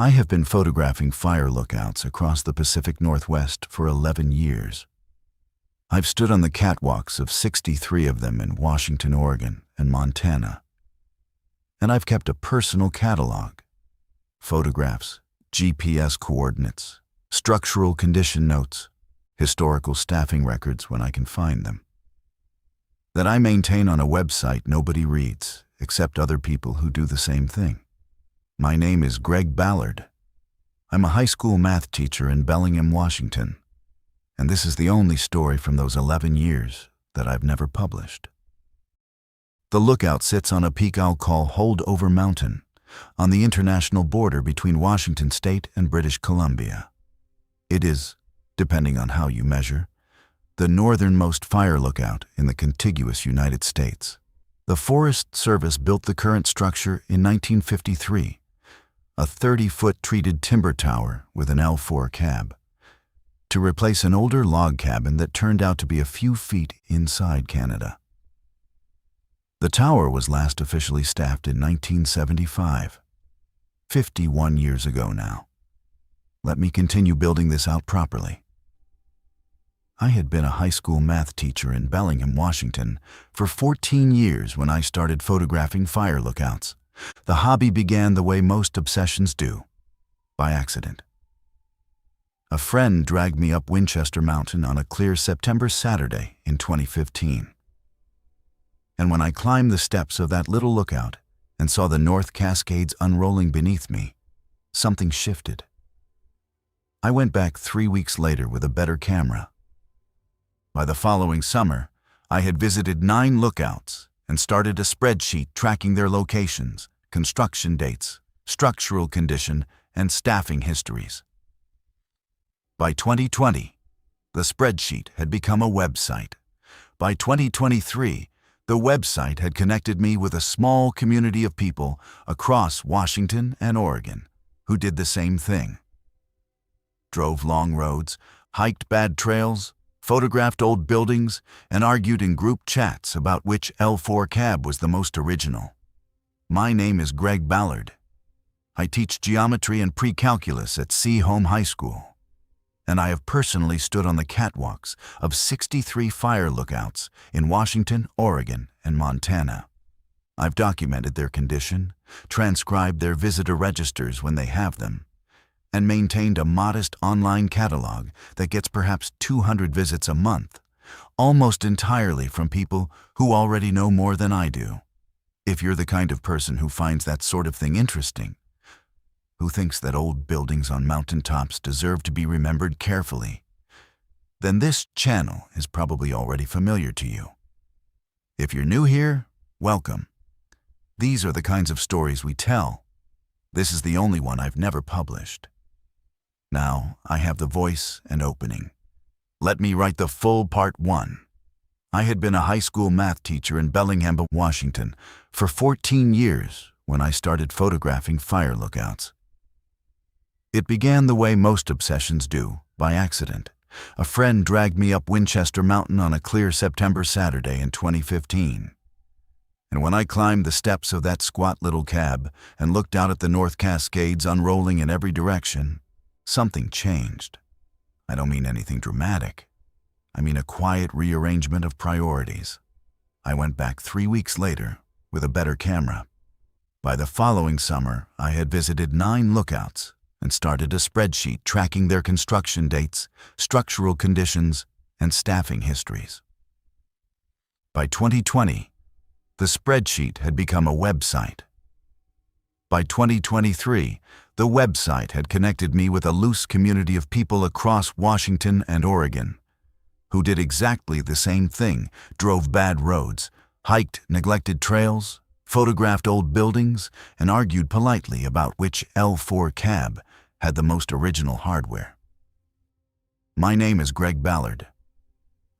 I have been photographing fire lookouts across the Pacific Northwest for 11 years. I've stood on the catwalks of 63 of them in Washington, Oregon, and Montana. And I've kept a personal catalog: photographs, GPS coordinates, structural condition notes, historical staffing records when I can find them, that I maintain on a website nobody reads except other people who do the same thing. My name is Greg Ballard. I'm a high school math teacher in Bellingham, Washington, and this is the only story from those 11 years that I've never published. The lookout sits on a peak I'll call Holdover Mountain, on the international border between Washington State and British Columbia. It is, depending on how you measure, the northernmost fire lookout in the contiguous United States. The Forest Service built the current structure in 1953, a 30-foot treated timber tower with an L4 cab, to replace an older log cabin that turned out to be a few feet inside Canada. The tower was last officially staffed in 1975, 51 years ago now. Let me continue building this out properly. I had been a high school math teacher in Bellingham, Washington, for 14 years when I started photographing fire lookouts. The hobby began the way most obsessions do, by accident. A friend dragged me up Winchester Mountain on a clear September Saturday in 2015. And when I climbed the steps of that little lookout and saw the North Cascades unrolling beneath me, something shifted. I went back 3 weeks later with a better camera. By the following summer, I had visited 9 lookouts and started a spreadsheet tracking their locations, construction dates, structural condition, and staffing histories. By 2020, the spreadsheet had become a website. By 2023, the website had connected me with a small community of people across Washington and Oregon who did the same thing. Drove long roads, hiked bad trails, photographed old buildings, and argued in group chats about which L4 cab was the most original. My name is Greg Ballard. I teach geometry and pre-calculus at Home High School, and I have personally stood on the catwalks of 63 fire lookouts in Washington, Oregon, and Montana. I've documented their condition, transcribed their visitor registers when they have them, and maintained a modest online catalog that gets perhaps 200 visits a month, almost entirely from people who already know more than I do. If you're the kind of person who finds that sort of thing interesting, who thinks that old buildings on mountaintops deserve to be remembered carefully, then this channel is probably already familiar to you. If you're new here, welcome. These are the kinds of stories we tell. This is the only one I've never published. Now I have the voice and opening. Let me write the full part 1. I had been a high school math teacher in Bellingham, Washington, for 14 years when I started photographing fire lookouts. It began the way most obsessions do, by accident. A friend dragged me up Winchester Mountain on a clear September Saturday in 2015. And when I climbed the steps of that squat little cab and looked out at the North Cascades unrolling in every direction, something changed. I don't mean anything dramatic. I mean a quiet rearrangement of priorities. I went back 3 weeks later with a better camera. By the following summer, I had visited 9 lookouts and started a spreadsheet tracking their construction dates, structural conditions, and staffing histories. By 2020, the spreadsheet had become a website. By 2023, the website had connected me with a loose community of people across Washington and Oregon who did exactly the same thing: drove bad roads, hiked neglected trails, photographed old buildings, and argued politely about which L4 cab had the most original hardware. My name is Greg Ballard.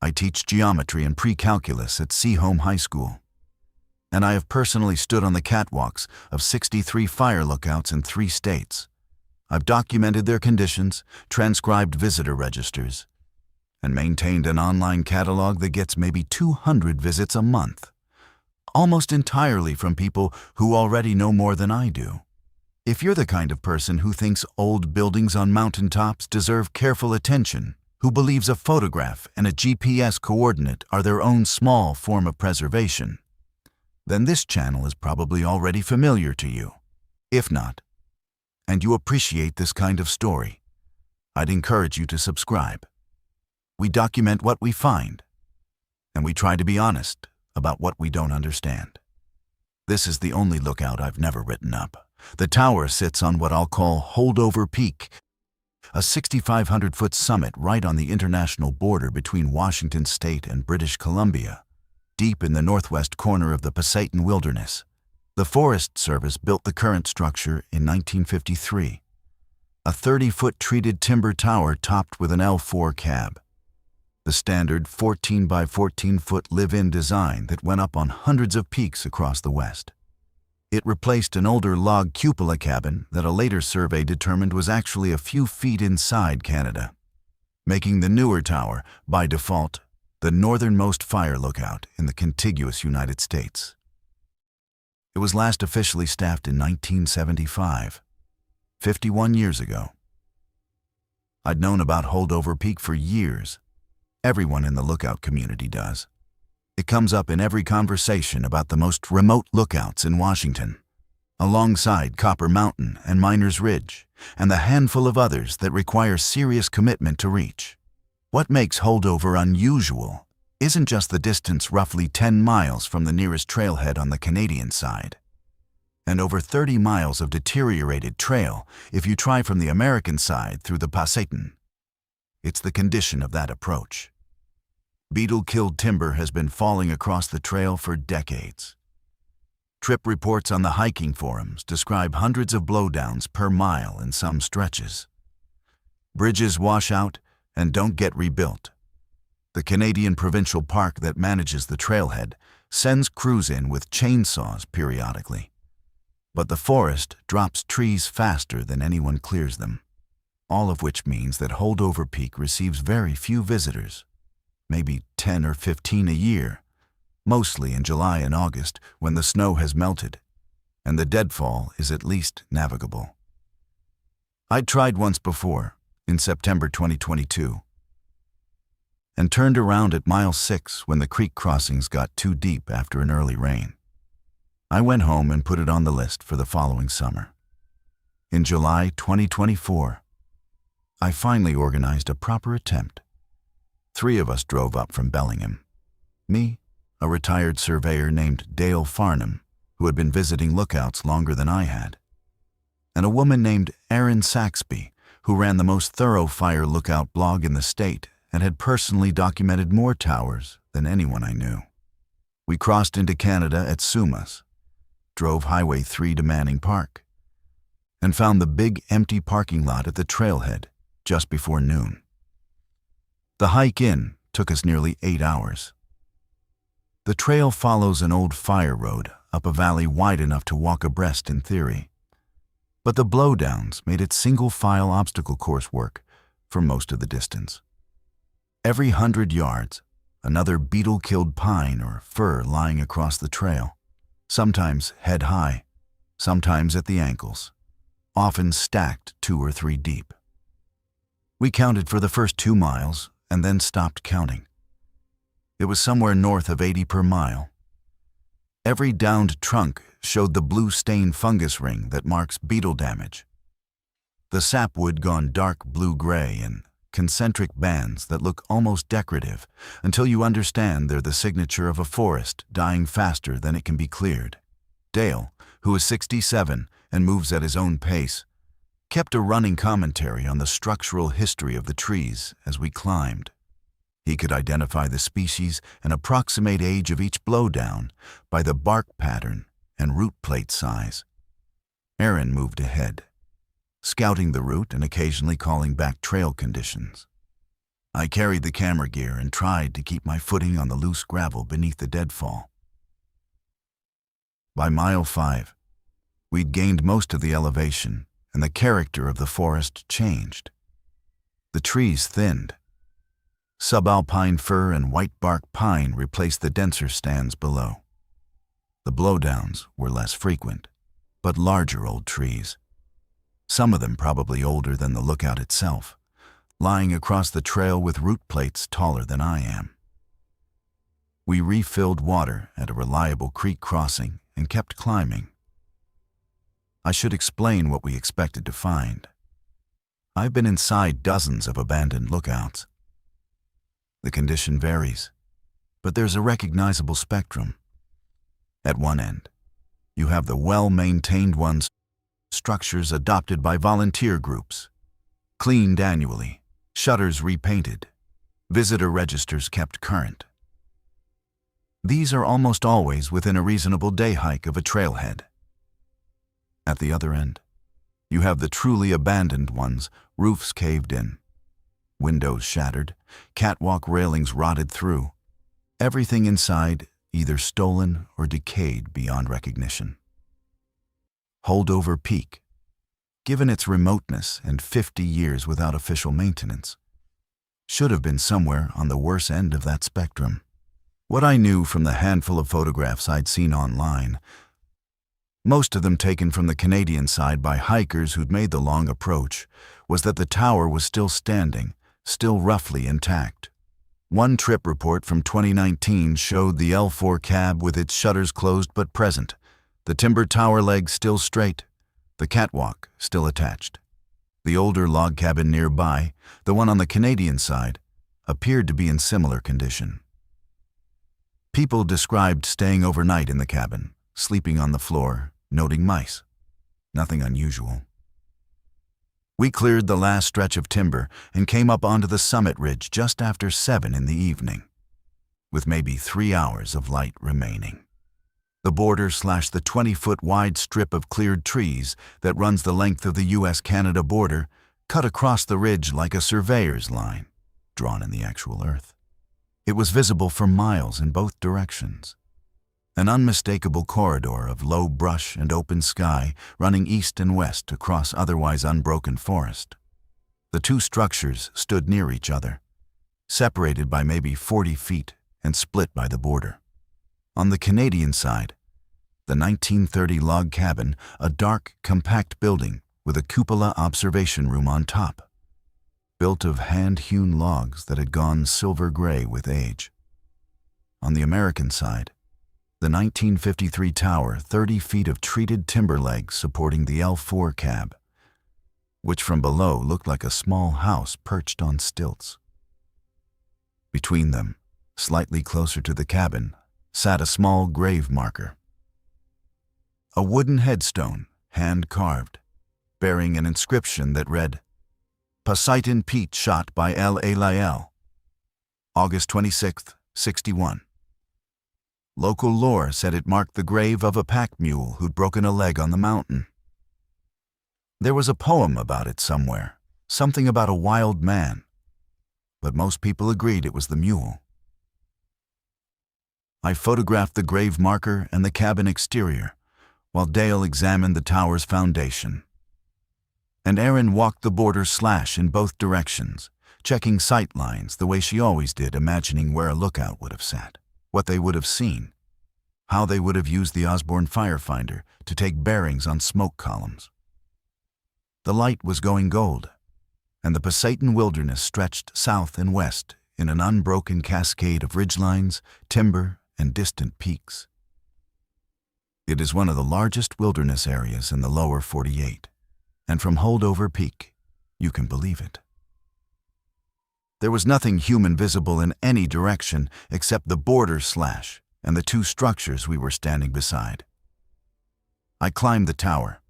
I teach geometry and pre-calculus at Home High School, and I have personally stood on the catwalks of 63 fire lookouts in 3 states. I've documented their conditions, transcribed visitor registers, and maintained an online catalog that gets maybe 200 visits a month, almost entirely from people who already know more than I do. If you're the kind of person who thinks old buildings on mountaintops deserve careful attention, who believes a photograph and a GPS coordinate are their own small form of preservation, then this channel is probably already familiar to you. If not, and you appreciate this kind of story, I'd encourage you to subscribe. We document what we find, and we try to be honest about what we don't understand. This is the only lookout I've never written up. The tower sits on what I'll call Holdover Peak, a 6,500-foot summit right on the international border between Washington State and British Columbia, deep in the northwest corner of the Pasayten Wilderness. The Forest Service built the current structure in 1953, a 30-foot treated timber tower topped with an L4 cab, the standard 14 by 14-foot live-in design that went up on hundreds of peaks across the West. It replaced an older log cupola cabin that a later survey determined was actually a few feet inside Canada, making the newer tower, by default, the northernmost fire lookout in the contiguous United States. It was last officially staffed in 1975, 51 years ago. I'd known about Holdover Peak for years. Everyone in the lookout community does. It comes up in every conversation about the most remote lookouts in Washington, alongside Copper Mountain and Miners Ridge, and the handful of others that require serious commitment to reach. What makes Holdover unusual isn't just the distance, roughly 10 miles from the nearest trailhead on the Canadian side, and over 30 miles of deteriorated trail if you try from the American side through the Pasayten. It's the condition of that approach. Beetle-killed timber has been falling across the trail for decades. Trip reports on the hiking forums describe hundreds of blowdowns per mile in some stretches. Bridges wash out and don't get rebuilt. The Canadian provincial park that manages the trailhead sends crews in with chainsaws periodically. But the forest drops trees faster than anyone clears them, all of which means that Holdover Peak receives very few visitors, maybe 10 or 15 a year, mostly in July and August when the snow has melted and the deadfall is at least navigable. I'd tried once before, in September 2022, and turned around at mile 6 when the creek crossings got too deep after an early rain. I went home and put it on the list for the following summer. In July 2024, I finally organized a proper attempt. 3 of us drove up from Bellingham. Me, a retired surveyor named Dale Farnham, who had been visiting lookouts longer than I had, and a woman named Erin Saxby, who ran the most thorough fire lookout blog in the state and had personally documented more towers than anyone I knew. We crossed into Canada at Sumas, drove Highway 3 to Manning Park, and found the big empty parking lot at the trailhead just before noon. The hike in took us nearly 8 hours. The trail follows an old fire road up a valley wide enough to walk abreast in theory, but the blowdowns made it single-file obstacle course work for most of the distance. Every 100 yards, another beetle-killed pine or fir lying across the trail, sometimes head-high, sometimes at the ankles, often stacked 2 or 3 deep. We counted for the first 2 miles and then stopped counting. It was somewhere north of 80 per mile. Every downed trunk showed the blue stain fungus ring that marks beetle damage. The sapwood gone dark blue-gray in concentric bands that look almost decorative until you understand they're the signature of a forest dying faster than it can be cleared. Dale, who is 67 and moves at his own pace, kept a running commentary on the structural history of the trees as we climbed. He could identify the species and approximate age of each blowdown by the bark pattern and root plate size. Erin moved ahead, scouting the route and occasionally calling back trail conditions. I carried the camera gear and tried to keep my footing on the loose gravel beneath the deadfall. By mile 5, we'd gained most of the elevation, and the character of the forest changed. The trees thinned. Subalpine fir and white bark pine replaced the denser stands below. The blowdowns were less frequent, but larger old trees, some of them probably older than the lookout itself, lying across the trail with root plates taller than I am. We refilled water at a reliable creek crossing and kept climbing. I should explain what we expected to find. I've been inside dozens of abandoned lookouts. The condition varies, but there's a recognizable spectrum. At one end, you have the well-maintained ones, structures adopted by volunteer groups, cleaned annually, shutters repainted, visitor registers kept current. These are almost always within a reasonable day hike of a trailhead. At the other end, you have the truly abandoned ones, roofs caved in, windows shattered, catwalk railings rotted through, everything inside either stolen or decayed beyond recognition. Holdover Peak, given its remoteness and 50 years without official maintenance, should have been somewhere on the worse end of that spectrum. What I knew from the handful of photographs I'd seen online, most of them taken from the Canadian side by hikers who'd made the long approach, was that the tower was still standing, still roughly intact. One trip report from 2019 showed the L4 cab with its shutters closed but present, the timber tower legs still straight, the catwalk still attached. The older log cabin nearby, the one on the Canadian side, appeared to be in similar condition. People described staying overnight in the cabin, sleeping on the floor, noting mice. Nothing unusual. We cleared the last stretch of timber and came up onto the summit ridge just after 7 in the evening, with maybe 3 hours of light remaining. The border / the 20-foot wide strip of cleared trees that runs the length of the US-Canada border cut across the ridge like a surveyor's line, drawn in the actual earth. It was visible for miles in both directions. An unmistakable corridor of low brush and open sky running east and west across otherwise unbroken forest. The two structures stood near each other, separated by maybe 40 feet and split by the border. On the Canadian side, the 1930 log cabin, a dark, compact building with a cupola observation room on top, built of hand-hewn logs that had gone silver gray with age. On the American side, the 1953 tower, 30 feet of treated timber legs supporting the L4 cab, which from below looked like a small house perched on stilts. Between them, slightly closer to the cabin, sat a small grave marker. A wooden headstone, hand-carved, bearing an inscription that read, Poseidon Pete shot by L.A. Lyell, August 26, 61. Local lore said it marked the grave of a pack mule who'd broken a leg on the mountain. There was a poem about it somewhere, something about a wild man, but most people agreed it was the mule. I photographed the grave marker and the cabin exterior, while Dale examined the tower's foundation. And Erin walked the border / in both directions, checking sight lines the way she always did, imagining where a lookout would have sat, what they would have seen, how they would have used the Osborne firefinder to take bearings on smoke columns. The light was going gold, and the Poseidon wilderness stretched south and west in an unbroken cascade of ridgelines, timber, and distant peaks. It is one of the largest wilderness areas in the lower 48. And from Holdover Peak, you can believe it. There was nothing human visible in any direction except the border / and the two structures we were standing beside. I climbed the tower.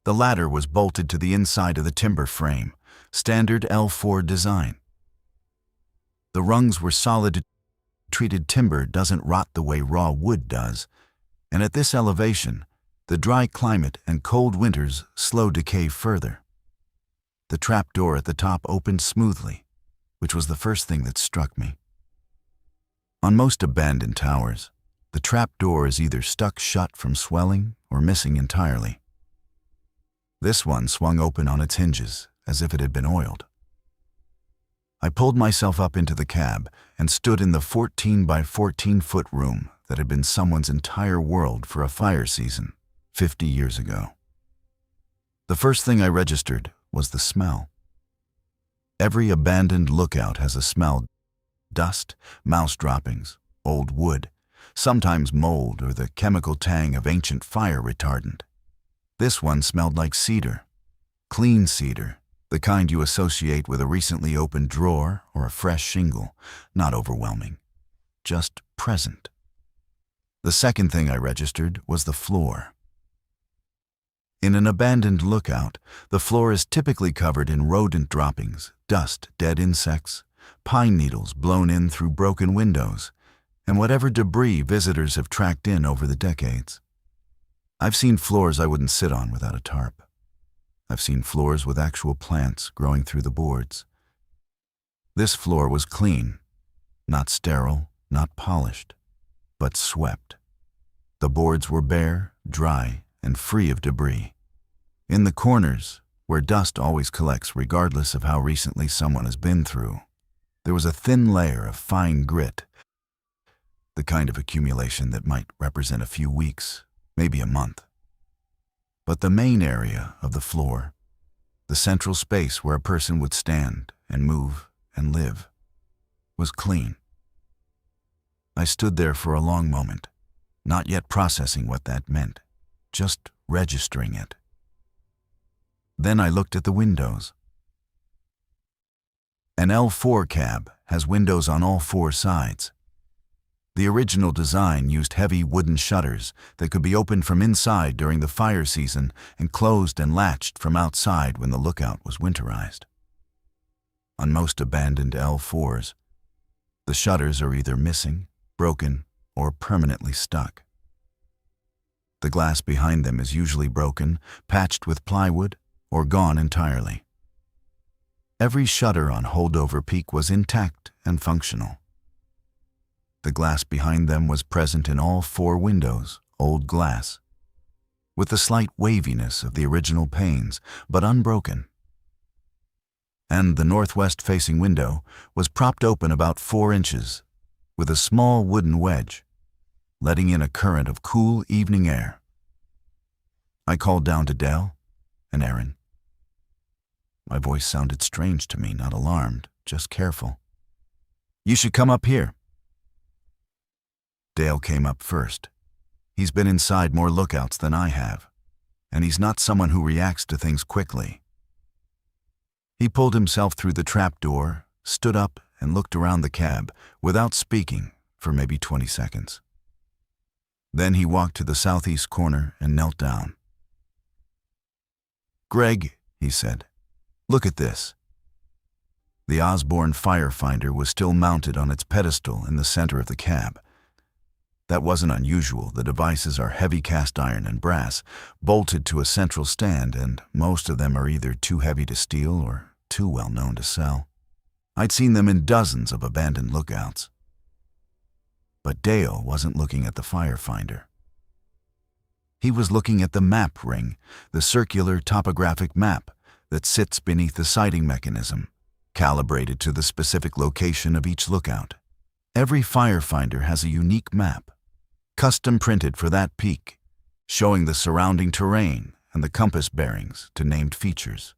The ladder was bolted to the inside of the timber frame, standard L4 design. The rungs were solid. Treated timber doesn't rot the way raw wood does, and at this elevation, the dry climate and cold winters slow decay further. The trapdoor at the top opened smoothly, which was the first thing that struck me. On most abandoned towers, the trapdoor is either stuck shut from swelling or missing entirely. This one swung open on its hinges, as if it had been oiled. I pulled myself up into the cab and stood in the 14 by 14-foot room that had been someone's entire world for a fire season 50 years ago. The first thing I registered was the smell. Every abandoned lookout has a smell: dust, mouse droppings, old wood, sometimes mold or the chemical tang of ancient fire retardant. This one smelled like cedar. Clean cedar, the kind you associate with a recently opened drawer or a fresh shingle, not overwhelming, just present. The second thing I registered was the floor. In an abandoned lookout, the floor is typically covered in rodent droppings, dust, dead insects, pine needles blown in through broken windows, and whatever debris visitors have tracked in over the decades. I've seen floors I wouldn't sit on without a tarp. I've seen floors with actual plants growing through the boards. This floor was clean, not sterile, not polished, but swept. The boards were bare, dry, and free of debris. In the corners, where dust always collects regardless of how recently someone has been through, there was a thin layer of fine grit, the kind of accumulation that might represent a few weeks, maybe a month. But the main area of the floor, the central space where a person would stand and move and live, was clean. I stood there for a long moment, not yet processing what that meant, just registering it. Then I looked at the windows. An L4 cab has windows on all four sides. The original design used heavy wooden shutters that could be opened from inside during the fire season and closed and latched from outside when the lookout was winterized. On most abandoned L4s, the shutters are either missing, broken, or permanently stuck. The glass behind them is usually broken, patched with plywood, or gone entirely. Every shutter on Holdover Peak was intact and functional. The glass behind them was present in all four windows, old glass, with the slight waviness of the original panes, but unbroken. And the northwest-facing window was propped open about 4 inches, with a small wooden wedge, letting in a current of cool evening air. I called down to Dale and Aaron. My voice sounded strange to me, not alarmed, just careful. "You should come up here." Dale came up first. He's been inside more lookouts than I have, and he's not someone who reacts to things quickly. He pulled himself through the trap door, stood up, and looked around the cab, without speaking, for maybe 20 seconds. Then he walked to the southeast corner and knelt down. "Greg," he said, "look at this." The Osborne firefinder was still mounted on its pedestal in the center of the cab. That wasn't unusual. The devices are heavy cast iron and brass, bolted to a central stand, and most of them are either too heavy to steal or too well known to sell. I'd seen them in dozens of abandoned lookouts. But Dale wasn't looking at the firefinder. He was looking at the map ring, the circular topographic map that sits beneath the sighting mechanism, calibrated to the specific location of each lookout. Every firefinder has a unique map, custom printed for that peak, showing the surrounding terrain and the compass bearings to named features.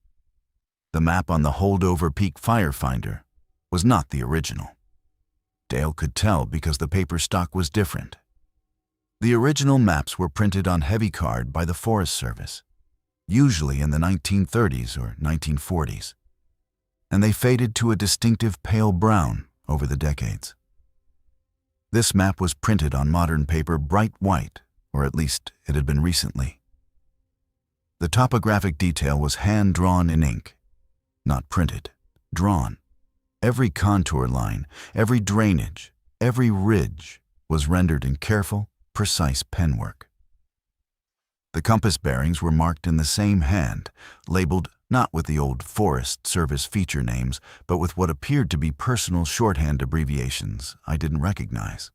The map on the Holdover Peak firefinder was not the original. Dale could tell because the paper stock was different. The original maps were printed on heavy card by the Forest Service, usually in the 1930s or 1940s, and they faded to a distinctive pale brown over the decades. This map was printed on modern paper bright white, or at least it had been recently. The topographic detail was hand-drawn in ink, not printed, drawn. Every contour line, every drainage, every ridge was rendered in careful, precise penwork. The compass bearings were marked in the same hand, labeled not with the old Forest Service feature names, but with what appeared to be personal shorthand abbreviations I didn't recognize,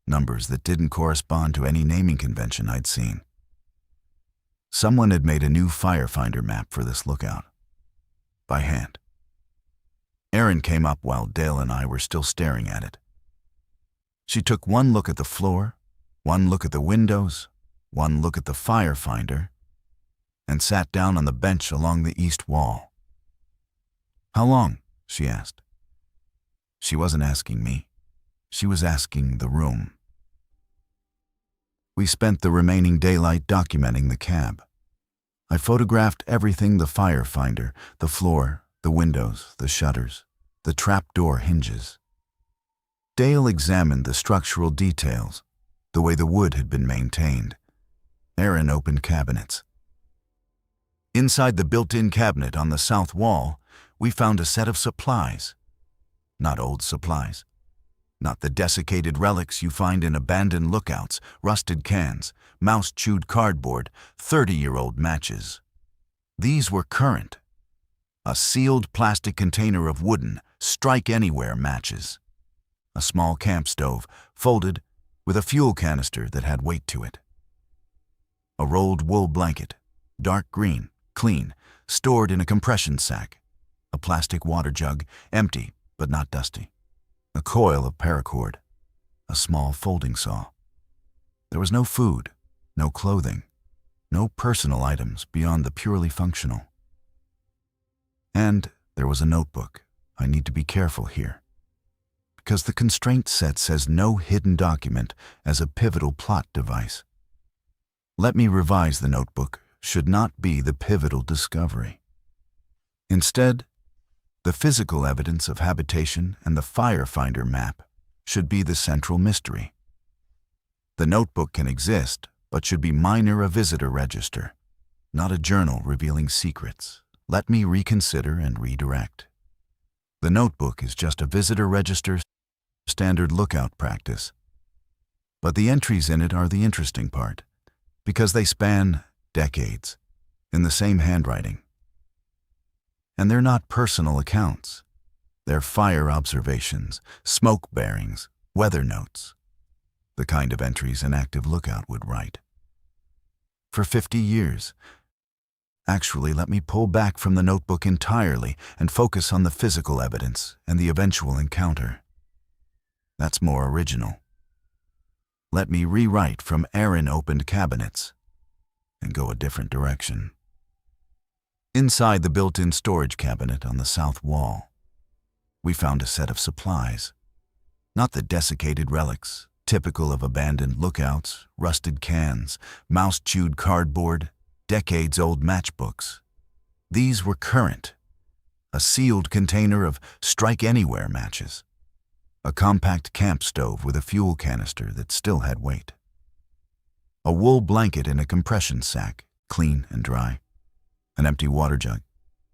numbers that didn't correspond to any naming convention I'd seen. Someone had made a new firefinder map for this lookout, by hand. Erin came up while Dale and I were still staring at it. She took one look at the floor, one look at the windows, one look at the firefinder, and sat down on the bench along the east wall. "How long?" she asked. She wasn't asking me. She was asking the room. We spent the remaining daylight documenting the cab. I photographed everything: the firefinder, the floor, the windows, the shutters, the trapdoor hinges. Dale examined the structural details, the way the wood had been maintained. Aaron opened cabinets. Inside the built-in cabinet on the south wall, we found a set of supplies. Not old supplies. Not the desiccated relics you find in abandoned lookouts: rusted cans, mouse-chewed cardboard, 30-year-old matches. These were current. A sealed plastic container of wooden, strike-anywhere matches. A small camp stove, folded, with a fuel canister that had weight to it. A rolled wool blanket, dark green, clean, stored in a compression sack. A plastic water jug, empty but not dusty. A coil of paracord. A small folding saw. There was no food, no clothing, no personal items beyond the purely functional. And there was a notebook. I need to be careful here, because the constraint set says no hidden document as a pivotal plot device. Let me revise: the notebook should not be the pivotal discovery. Instead, the physical evidence of habitation and the firefinder map should be the central mystery. The notebook can exist, but should be minor a visitor register, not a journal revealing secrets. Let me reconsider and redirect. The notebook is just a visitor register, standard lookout practice. But the entries in it are the interesting part, because they span decades, in the same handwriting. And they're not personal accounts. They're fire observations, smoke bearings, weather notes, the kind of entries an active lookout would write. For 50 years. Actually, let me pull back from the notebook entirely and focus on the physical evidence and the eventual encounter. That's more original. Let me rewrite from Aaron opened cabinets and go a different direction. Inside the built-in storage cabinet on the south wall, we found a set of supplies. Not the desiccated relics, typical of abandoned lookouts: rusted cans, mouse-chewed cardboard, decades-old matchbooks. These were current. A sealed container of strike-anywhere matches. A compact camp stove with a fuel canister that still had weight. A wool blanket in a compression sack, clean and dry. An empty water jug,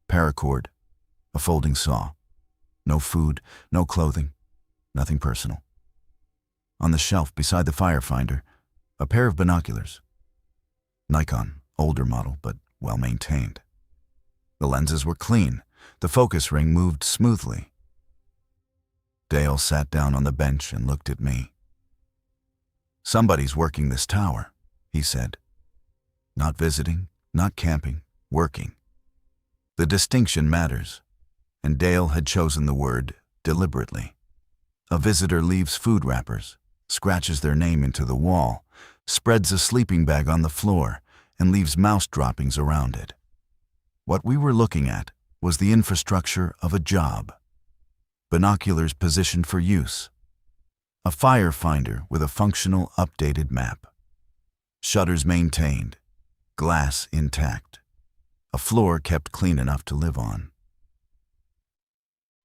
paracord, a folding saw. No food, no clothing, nothing personal. On the shelf beside the firefinder, a pair of binoculars. Nikon, older model, but well-maintained. The lenses were clean. The focus ring moved smoothly. Dale sat down on the bench and looked at me. "Somebody's working this tower," he said. "Not visiting, not camping, working." The distinction matters, and Dale had chosen the word deliberately. A visitor leaves food wrappers, scratches their name into the wall, spreads a sleeping bag on the floor, and leaves mouse droppings around it. What we were looking at was the infrastructure of a job. Binoculars positioned for use. A firefinder with a functional, updated map. Shutters maintained. Glass intact. A floor kept clean enough to live on.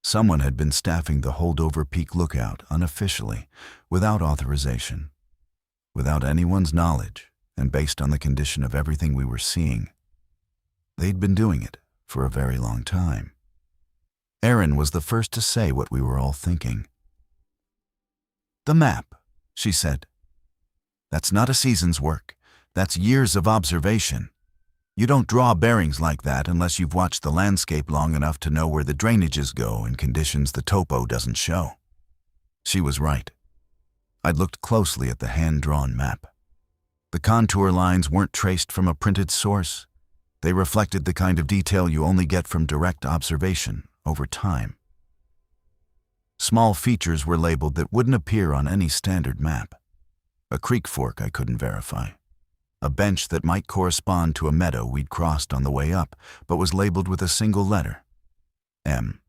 Someone had been staffing the holdover peak lookout unofficially, without authorization, without anyone's knowledge, and based on the condition of everything we were seeing. They'd been doing it for a very long time. Erin was the first to say what we were all thinking. "The map," she said. "That's not a season's work. That's years of observation. You don't draw bearings like that unless you've watched the landscape long enough to know where the drainages go in conditions the topo doesn't show." She was right. I'd looked closely at the hand-drawn map. The contour lines weren't traced from a printed source. They reflected the kind of detail you only get from direct observation over time. Small features were labeled that wouldn't appear on any standard map. A creek fork I couldn't verify. A bench that might correspond to a meadow we'd crossed on the way up, but was labeled with a single letter, M.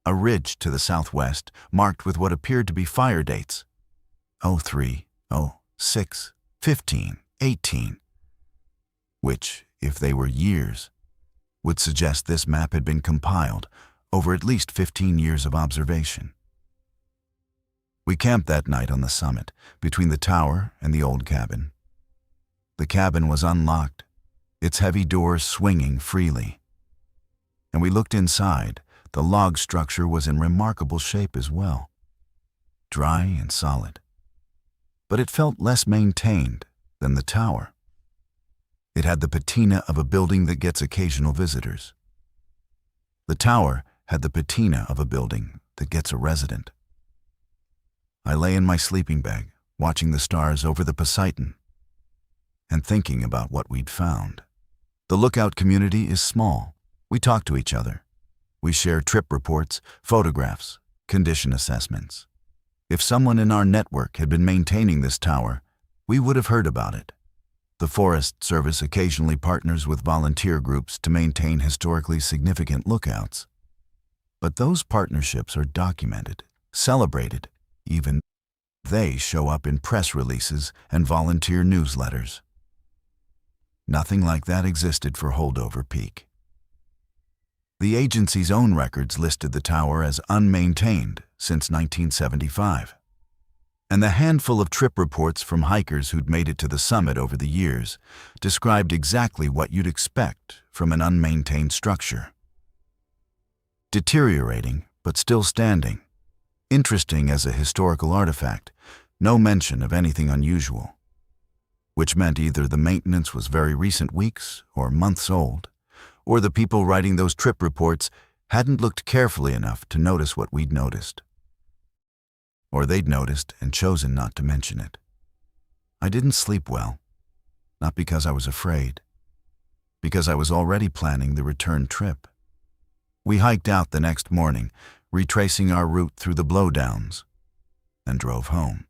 A ridge to the southwest, marked with what appeared to be fire dates, 03, 06, 15, 18, which, if they were years, would suggest this map had been compiled over at least 15 years of observation. We camped that night on the summit, between the tower and the old cabin. The cabin was unlocked, its heavy doors swinging freely. And we looked inside. The log structure was in remarkable shape as well, dry and solid. But it felt less maintained than the tower. It had the patina of a building that gets occasional visitors. The tower had the patina of a building that gets a resident. I lay in my sleeping bag, watching the stars over the Poseidon, and thinking about what we'd found. The lookout community is small. We talk to each other. We share trip reports, photographs, condition assessments. If someone in our network had been maintaining this tower, we would have heard about it. The Forest Service occasionally partners with volunteer groups to maintain historically significant lookouts. But those partnerships are documented, celebrated, even they show up in press releases and volunteer newsletters. Nothing like that existed for Holdover Peak. The agency's own records listed the tower as unmaintained since 1975. And the handful of trip reports from hikers who'd made it to the summit over the years described exactly what you'd expect from an unmaintained structure. Deteriorating, but still standing. Interesting as a historical artifact, no mention of anything unusual. Which meant either the maintenance was very recent weeks or months old, or the people writing those trip reports hadn't looked carefully enough to notice what we'd noticed. Or they'd noticed and chosen not to mention it. I didn't sleep well, not because I was afraid, because I was already planning the return trip. We hiked out the next morning, retracing our route through the blowdowns, and drove home.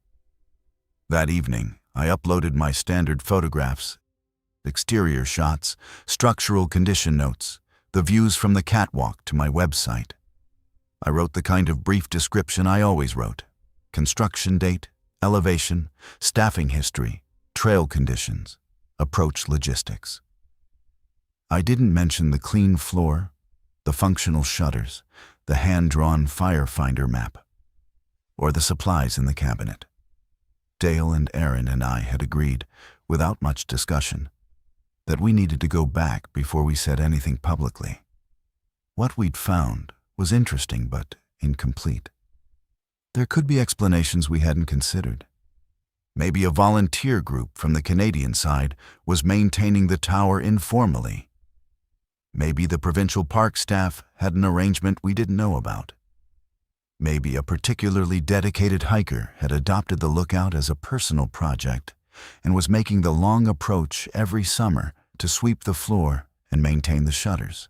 That evening, I uploaded my standard photographs, exterior shots, structural condition notes, the views from the catwalk to my website. I wrote the kind of brief description I always wrote: construction date, elevation, staffing history, trail conditions, approach logistics. I didn't mention the clean floor, the functional shutters, the hand-drawn firefinder map, or the supplies in the cabinet. Dale and Aaron and I had agreed, without much discussion, that we needed to go back before we said anything publicly. What we'd found was interesting but incomplete. There could be explanations we hadn't considered. Maybe a volunteer group from the Canadian side was maintaining the tower informally. Maybe the provincial park staff had an arrangement we didn't know about. Maybe a particularly dedicated hiker had adopted the lookout as a personal project and was making the long approach every summer to sweep the floor and maintain the shutters.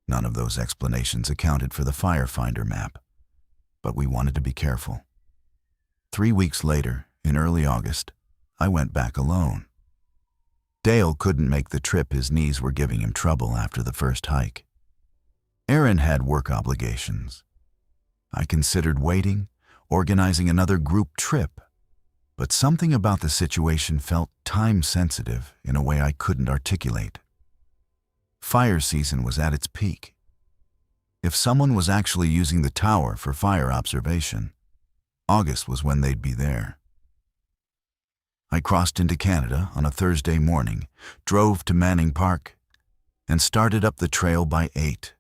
None of those explanations accounted for the firefinder map, but we wanted to be careful. 3 weeks later, in early August, I went back alone. Dale couldn't make the trip. His knees were giving him trouble after the first hike. Aaron had work obligations. I considered waiting, organizing another group trip, but something about the situation felt time-sensitive in a way I couldn't articulate. Fire season was at its peak. If someone was actually using the tower for fire observation, August was when they'd be there. I crossed into Canada on a Thursday morning, drove to Manning Park, and started up the trail by 8,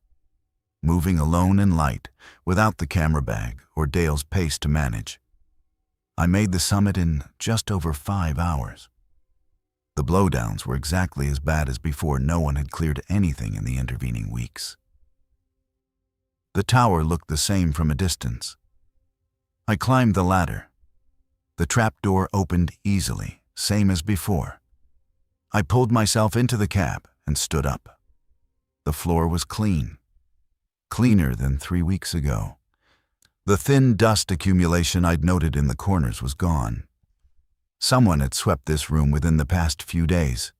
moving alone and light, without the camera bag or Dale's pace to manage. I made the summit in just over 5 hours. The blowdowns were exactly as bad as before. No one had cleared anything in the intervening weeks. The tower looked the same from a distance. I climbed the ladder. The trapdoor opened easily, same as before. I pulled myself into the cab and stood up. The floor was clean, cleaner than 3 weeks ago. The thin dust accumulation I'd noted in the corners was gone. Someone had swept this room within the past few days.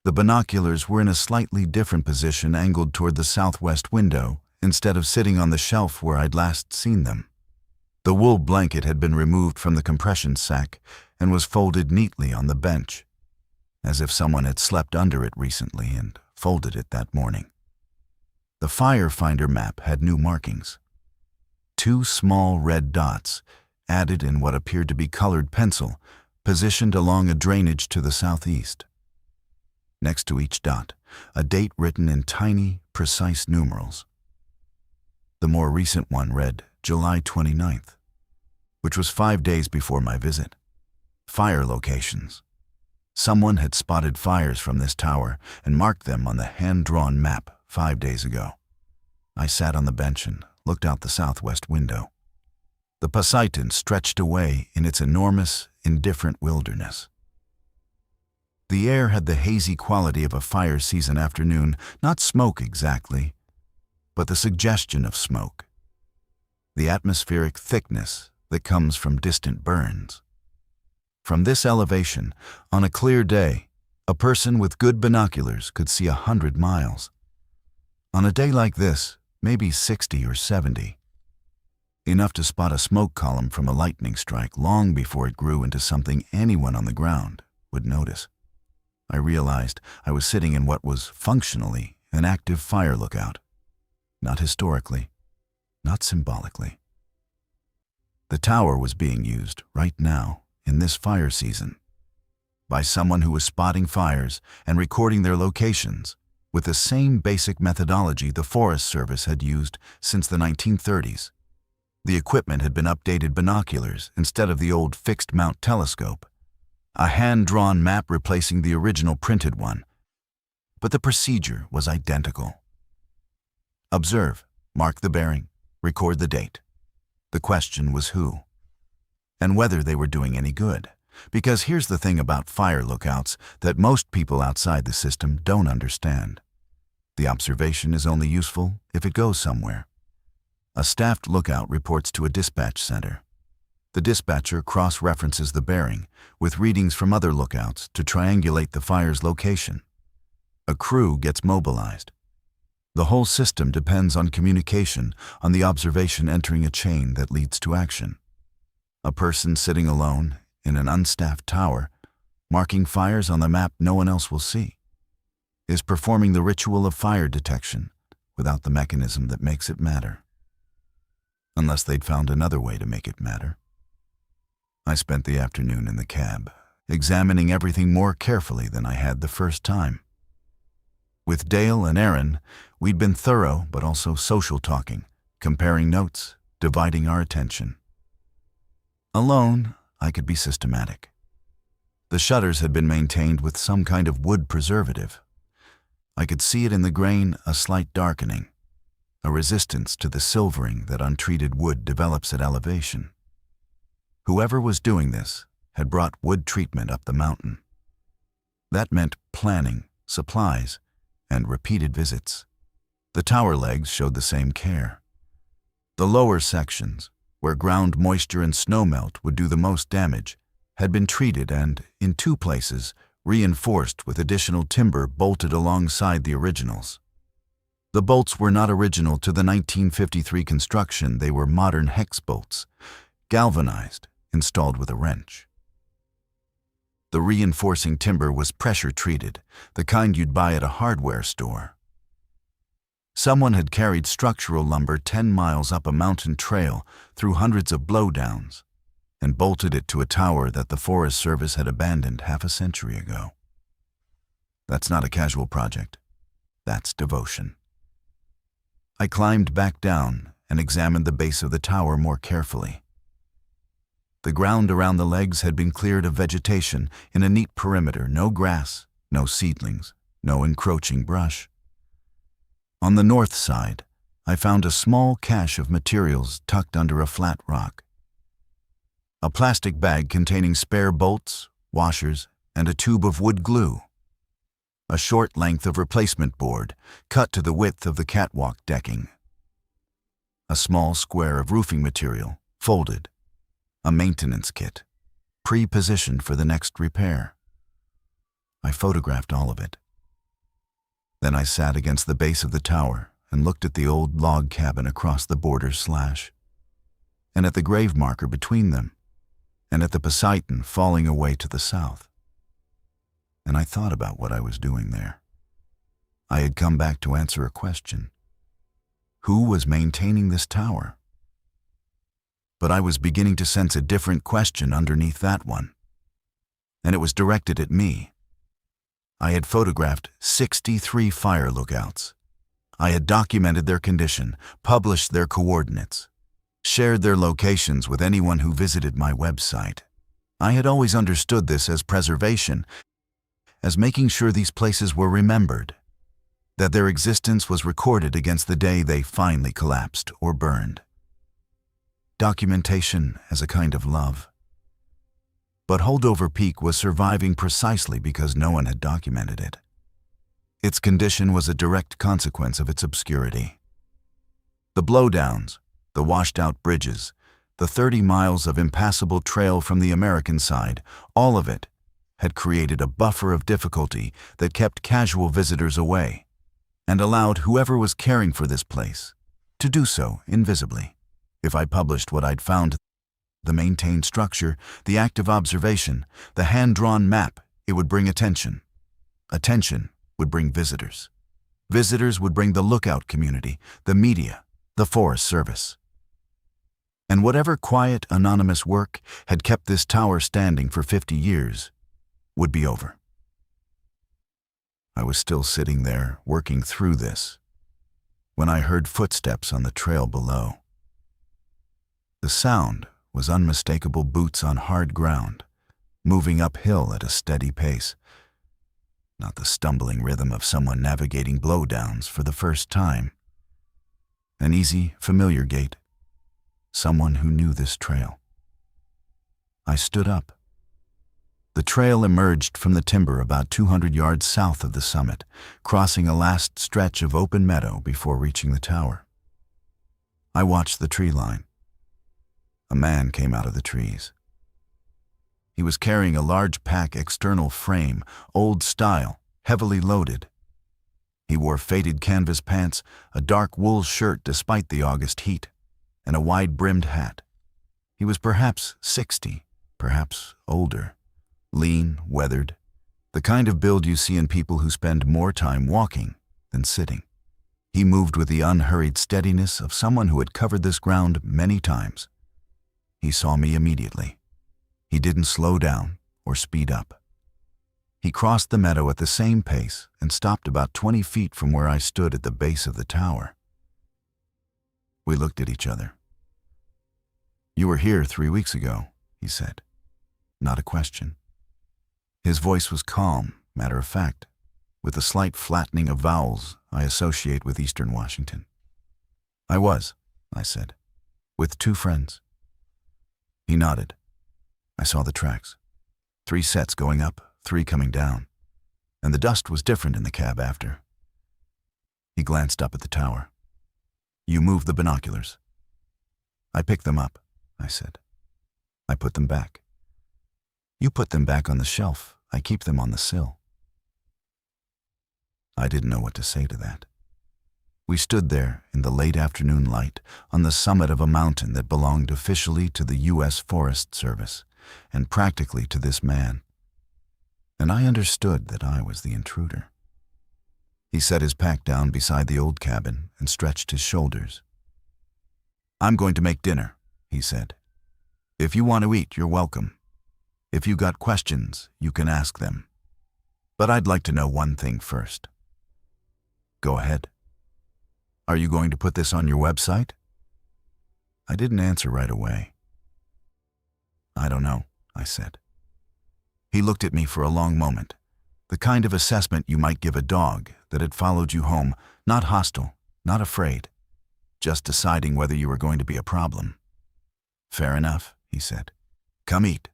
The binoculars were in a slightly different position, angled toward the southwest window, instead of sitting on the shelf where I'd last seen them. The wool blanket had been removed from the compression sack and was folded neatly on the bench, as if someone had slept under it recently and folded it that morning. The firefinder map had new markings. 2 small red dots, added in what appeared to be colored pencil, positioned along a drainage to the southeast. Next to each dot, a date written in tiny, precise numerals. The more recent one read July 29th, which was 5 days before my visit. Fire locations. Someone had spotted fires from this tower and marked them on the hand-drawn map 5 days ago. I sat on the bench and looked out the southwest window. The Poseidon stretched away in its enormous, indifferent wilderness. The air had the hazy quality of a fire season afternoon, not smoke exactly, but the suggestion of smoke. The atmospheric thickness that comes from distant burns. From this elevation, on a clear day, a person with good binoculars could see 100 miles. On a day like this, maybe 60 or 70. Enough to spot a smoke column from a lightning strike long before it grew into something anyone on the ground would notice. I realized I was sitting in what was functionally an active fire lookout. Not historically, not symbolically. The tower was being used right now, in this fire season, by someone who was spotting fires and recording their locations with the same basic methodology the Forest Service had used since the 1930s. The equipment had been updated binoculars instead of the old fixed-mount telescope, a hand-drawn map replacing the original printed one, but the procedure was identical. Observe, mark the bearing, record the date. The question was who, and whether they were doing any good. Because here's the thing about fire lookouts that most people outside the system don't understand. The observation is only useful if it goes somewhere. A staffed lookout reports to a dispatch center. The dispatcher cross-references the bearing with readings from other lookouts to triangulate the fire's location. A crew gets mobilized. The whole system depends on communication, on the observation entering a chain that leads to action. A person sitting alone in an unstaffed tower, marking fires on the map no one else will see, is performing the ritual of fire detection without the mechanism that makes it matter. Unless they'd found another way to make it matter. I spent the afternoon in the cab, examining everything more carefully than I had the first time. With Dale and Aaron, we'd been thorough but also social talking, comparing notes, dividing our attention. Alone, I could be systematic. The shutters had been maintained with some kind of wood preservative. I could see it in the grain, a slight darkening, a resistance to the silvering that untreated wood develops at elevation. Whoever was doing this had brought wood treatment up the mountain. That meant planning, supplies, and repeated visits. The tower legs showed the same care. The lower sections, where ground moisture and snowmelt would do the most damage, had been treated and, in 2 places, reinforced with additional timber bolted alongside the originals. The bolts were not original to the 1953 construction, they were modern hex bolts, galvanized, installed with a wrench. The reinforcing timber was pressure-treated, the kind you'd buy at a hardware store. Someone had carried structural lumber 10 miles up a mountain trail through hundreds of blowdowns and bolted it to a tower that the Forest Service had abandoned half a century ago. That's not a casual project. That's devotion. I climbed back down and examined the base of the tower more carefully. The ground around the legs had been cleared of vegetation in a neat perimeter, no grass, no seedlings, no encroaching brush. On the north side, I found a small cache of materials tucked under a flat rock. A plastic bag containing spare bolts, washers, and a tube of wood glue. A short length of replacement board, cut to the width of the catwalk decking. A small square of roofing material, folded. A maintenance kit. pre-positioned for the next repair. I photographed all of it. Then I sat against the base of the tower and looked at the old log cabin across the border slash, and at the grave marker between them, and at the Poseidon falling away to the south. And I thought about what I was doing there. I had come back to answer a question. Who was maintaining this tower? But I was beginning to sense a different question underneath that one, and it was directed at me. I had photographed 63 fire lookouts. I had documented their condition, published their coordinates, shared their locations with anyone who visited my website. I had always understood this as preservation, as making sure these places were remembered, that their existence was recorded against the day they finally collapsed or burned. Documentation as a kind of love. But Holdover Peak was surviving precisely because no one had documented it. Its condition was a direct consequence of its obscurity. The blowdowns, the washed-out bridges, the 30 miles of impassable trail from the American side, all of it had created a buffer of difficulty that kept casual visitors away and allowed whoever was caring for this place to do so invisibly. If I published what I'd found, the maintained structure, the active observation, the hand-drawn map, it would bring attention. Attention would bring visitors. Visitors would bring the lookout community, the media, the Forest Service. And whatever quiet, anonymous work had kept this tower standing for 50 years would be over. I was still sitting there, working through this, when I heard footsteps on the trail below. The sound was unmistakable boots on hard ground, moving uphill at a steady pace, not the stumbling rhythm of someone navigating blowdowns for the first time. An easy, familiar gait, someone who knew this trail. I stood up. The trail emerged from the timber about 200 yards south of the summit, crossing a last stretch of open meadow before reaching the tower. I watched the tree line. A man came out of the trees. He was carrying a large pack external frame, old style, heavily loaded. He wore faded canvas pants, a dark wool shirt despite the August heat, and a wide-brimmed hat. He was perhaps 60, perhaps older, lean, weathered, the kind of build you see in people who spend more time walking than sitting. He moved with the unhurried steadiness of someone who had covered this ground many times. He saw me immediately. He didn't slow down or speed up. He crossed the meadow at the same pace and stopped about 20 feet from where I stood at the base of the tower. We looked at each other. "You were here 3 weeks ago," he said. Not a question. His voice was calm, matter of fact, with a slight flattening of vowels I associate with Eastern Washington. "I was," I said, "with 2 friends." He nodded. I saw the tracks. 3 sets going up, 3 coming down, and the dust was different in the cab after. He glanced up at the tower. "You moved the binoculars." "I picked them up," I said. "I put them back." "You put them back on the shelf. I keep them on the sill." I didn't know what to say to that. We stood there in the late afternoon light on the summit of a mountain that belonged officially to the U.S. Forest Service and practically to this man. And I understood that I was the intruder. He set his pack down beside the old cabin and stretched his shoulders. "I'm going to make dinner," he said. "If you want to eat, you're welcome. If you got questions, you can ask them. But I'd like to know one thing first." "Go ahead." "Are you going to put this on your website?" I didn't answer right away. "I don't know," I said. He looked at me for a long moment, the kind of assessment you might give a dog that had followed you home, not hostile, not afraid, just deciding whether you were going to be a problem. "Fair enough," he said. "Come eat."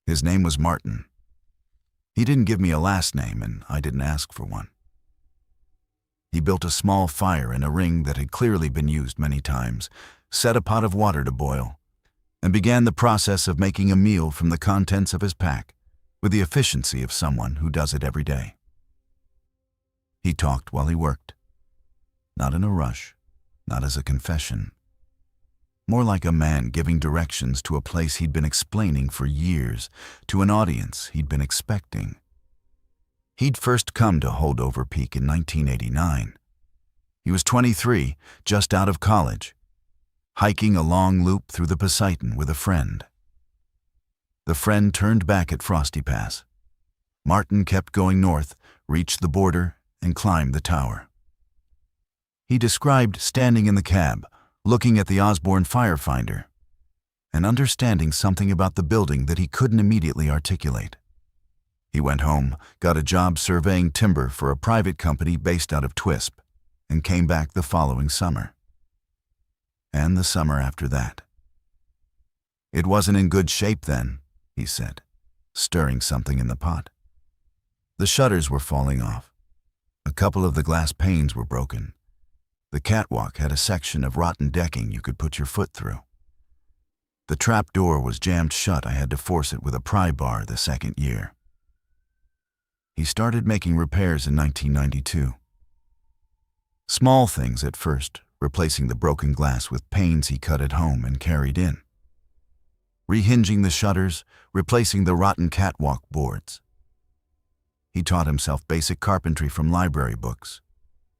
His name was Martin. He didn't give me a last name, and I didn't ask for one. He built a small fire in a ring that had clearly been used many times, set a pot of water to boil, and began the process of making a meal from the contents of his pack with the efficiency of someone who does it every day. He talked while he worked, not in a rush, not as a confession, more like a man giving directions to a place he'd been explaining for years, to an audience he'd been expecting. He'd first come to Holdover Peak in 1989. He was 23, just out of college, hiking a long loop through the Poseidon with a friend. The friend turned back at Frosty Pass. Martin kept going north, reached the border, and climbed the tower. He described standing in the cab, looking at the Osborne firefinder, and understanding something about the building that he couldn't immediately articulate. He went home, got a job surveying timber for a private company based out of Twisp, and came back the following summer. And the summer after that. It wasn't in good shape then, he said, stirring something in the pot. The shutters were falling off. A couple of the glass panes were broken. The catwalk had a section of rotten decking you could put your foot through. The trap door was jammed shut. I had to force it with a pry bar the second year. He started making repairs in 1992. Small things at first, replacing the broken glass with panes he cut at home and carried in. Rehinging the shutters, replacing the rotten catwalk boards. He taught himself basic carpentry from library books.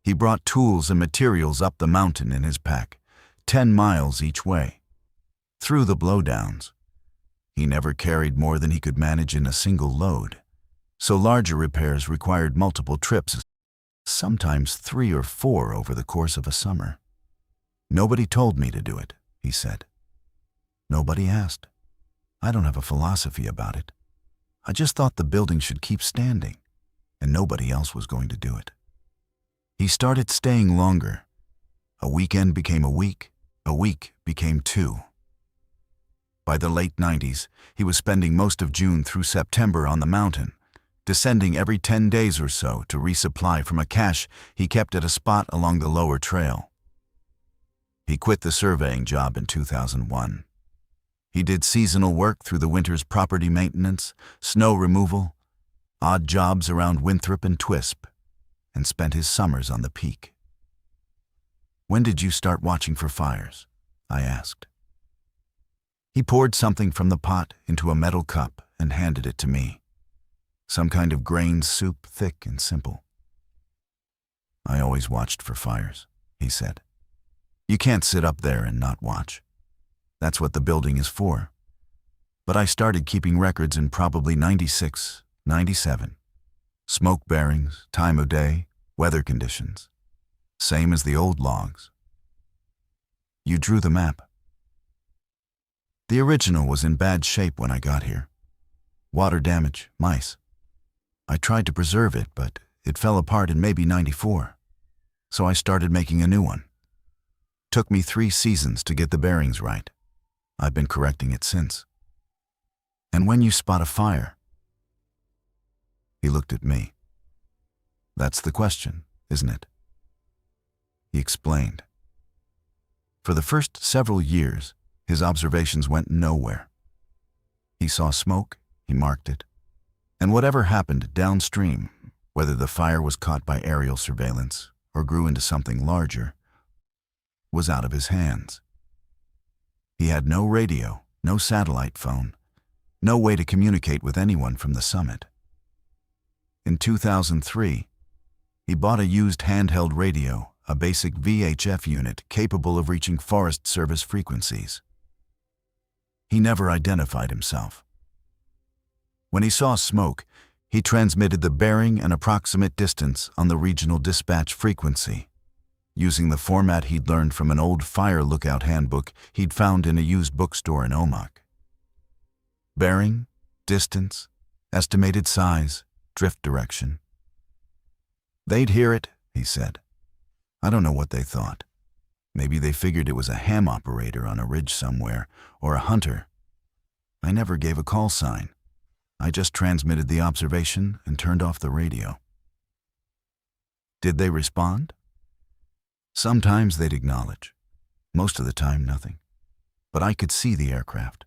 He brought tools and materials up the mountain in his pack, 10 miles each way. Through the blowdowns. He never carried more than he could manage in a single load, so larger repairs required multiple trips, sometimes 3 or 4 over the course of a summer. Nobody told me to do it, he said. Nobody asked. I don't have a philosophy about it. I just thought the building should keep standing, and nobody else was going to do it. He started staying longer. A weekend became a week became 2. By the late 90s, he was spending most of June through September on the mountain, descending every 10 days or so to resupply from a cache he kept at a spot along the lower trail. He quit the surveying job in 2001. He did seasonal work through the winter's property maintenance, snow removal, odd jobs around Winthrop and Twisp, and spent his summers on the peak. When did you start watching for fires? I asked. He poured something from the pot into a metal cup and handed it to me. Some kind of grained soup, thick and simple. I always watched for fires, he said. You can't sit up there and not watch. That's what the building is for. But I started keeping records in probably 96, 97. Smoke bearings, time of day, weather conditions. Same as the old logs. You drew the map. The original was in bad shape when I got here. Water damage, mice. I tried to preserve it, but it fell apart in maybe 94. So I started making a new one. Took me 3 seasons to get the bearings right. I've been correcting it since. And when you spot a fire, he looked at me. That's the question, isn't it? He explained. For the first several years, his observations went nowhere. He saw smoke, he marked it, and whatever happened downstream, whether the fire was caught by aerial surveillance or grew into something larger, was out of his hands. He had no radio, no satellite phone, no way to communicate with anyone from the summit. In 2003, he bought a used handheld radio, a basic VHF unit capable of reaching Forest Service frequencies. He never identified himself. When he saw smoke, he transmitted the bearing and approximate distance on the regional dispatch frequency, using the format he'd learned from an old fire lookout handbook he'd found in a used bookstore in Omak. Bearing, distance, estimated size, drift direction. They'd hear it, he said. I don't know what they thought. Maybe they figured it was a ham operator on a ridge somewhere, or a hunter. I never gave a call sign. I just transmitted the observation and turned off the radio. Did they respond? Sometimes they'd acknowledge. Most of the time, nothing. but I could see the aircraft.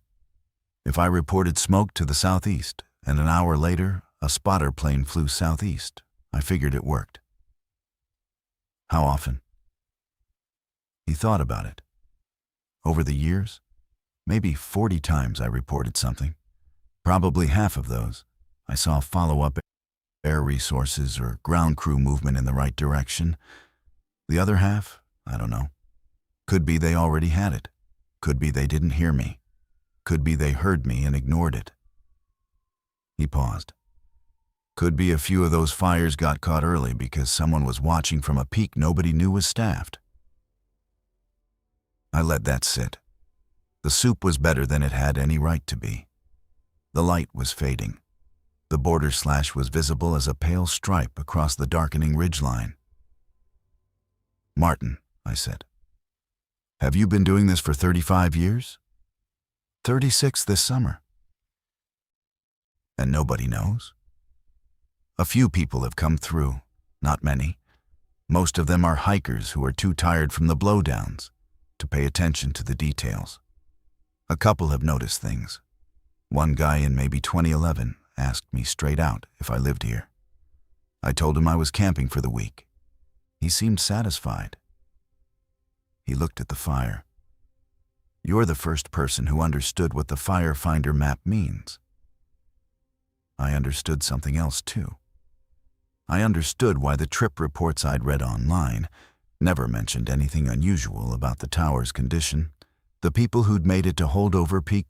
If I reported smoke to the southeast, and an hour later a spotter plane flew southeast, I figured it worked. How often? He thought about it. Over the years, maybe 40 times I reported something. Probably half of those, I saw follow-up air resources or ground crew movement in the right direction. The other half, I don't know. Could be they already had it. Could be they didn't hear me. Could be they heard me and ignored it. He paused. Could be a few of those fires got caught early because someone was watching from a peak nobody knew was staffed. I let that sit. The soup was better than it had any right to be. The light was fading. The border slash was visible as a pale stripe across the darkening ridgeline. "Martin," I said, "have you been doing this for 35 years? 36 this summer. And nobody knows?" A few people have come through, not many. Most of them are hikers who are too tired from the blowdowns to pay attention to the details. A couple have noticed things. One guy in maybe 2011 asked me straight out if I lived here. I told him I was camping for the week. He seemed satisfied. He looked at the fire. "You're the first person who understood what the firefinder map means." I understood something else too. I understood why the trip reports I'd read online never mentioned anything unusual about the tower's condition. The people who'd made it to Holdover Peak,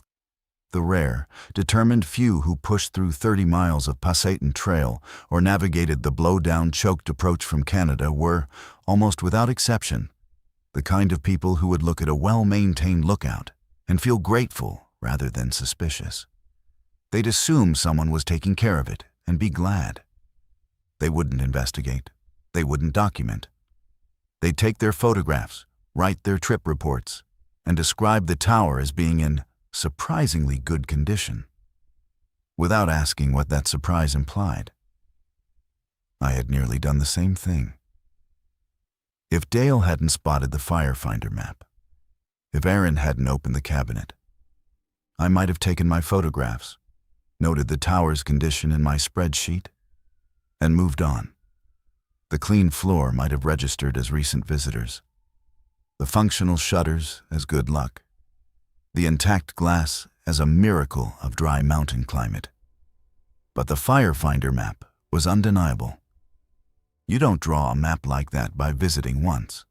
the rare, determined few who pushed through 30 miles of Pasayten Trail or navigated the blow-down choked approach from Canada were, almost without exception, the kind of people who would look at a well-maintained lookout and feel grateful rather than suspicious. They'd assume someone was taking care of it and be glad. They wouldn't investigate. They wouldn't document. They'd take their photographs, write their trip reports, and describe the tower as being in surprisingly good condition, without asking what that surprise implied. I had nearly done the same thing. If Dale hadn't spotted the firefinder map, if Aaron hadn't opened the cabinet, I might have taken my photographs, noted the tower's condition in my spreadsheet, and moved on. The clean floor might have registered as recent visitors. The functional shutters as good luck. The intact glass as a miracle of dry mountain climate. But the firefinder map was undeniable. You don't draw a map like that by visiting once.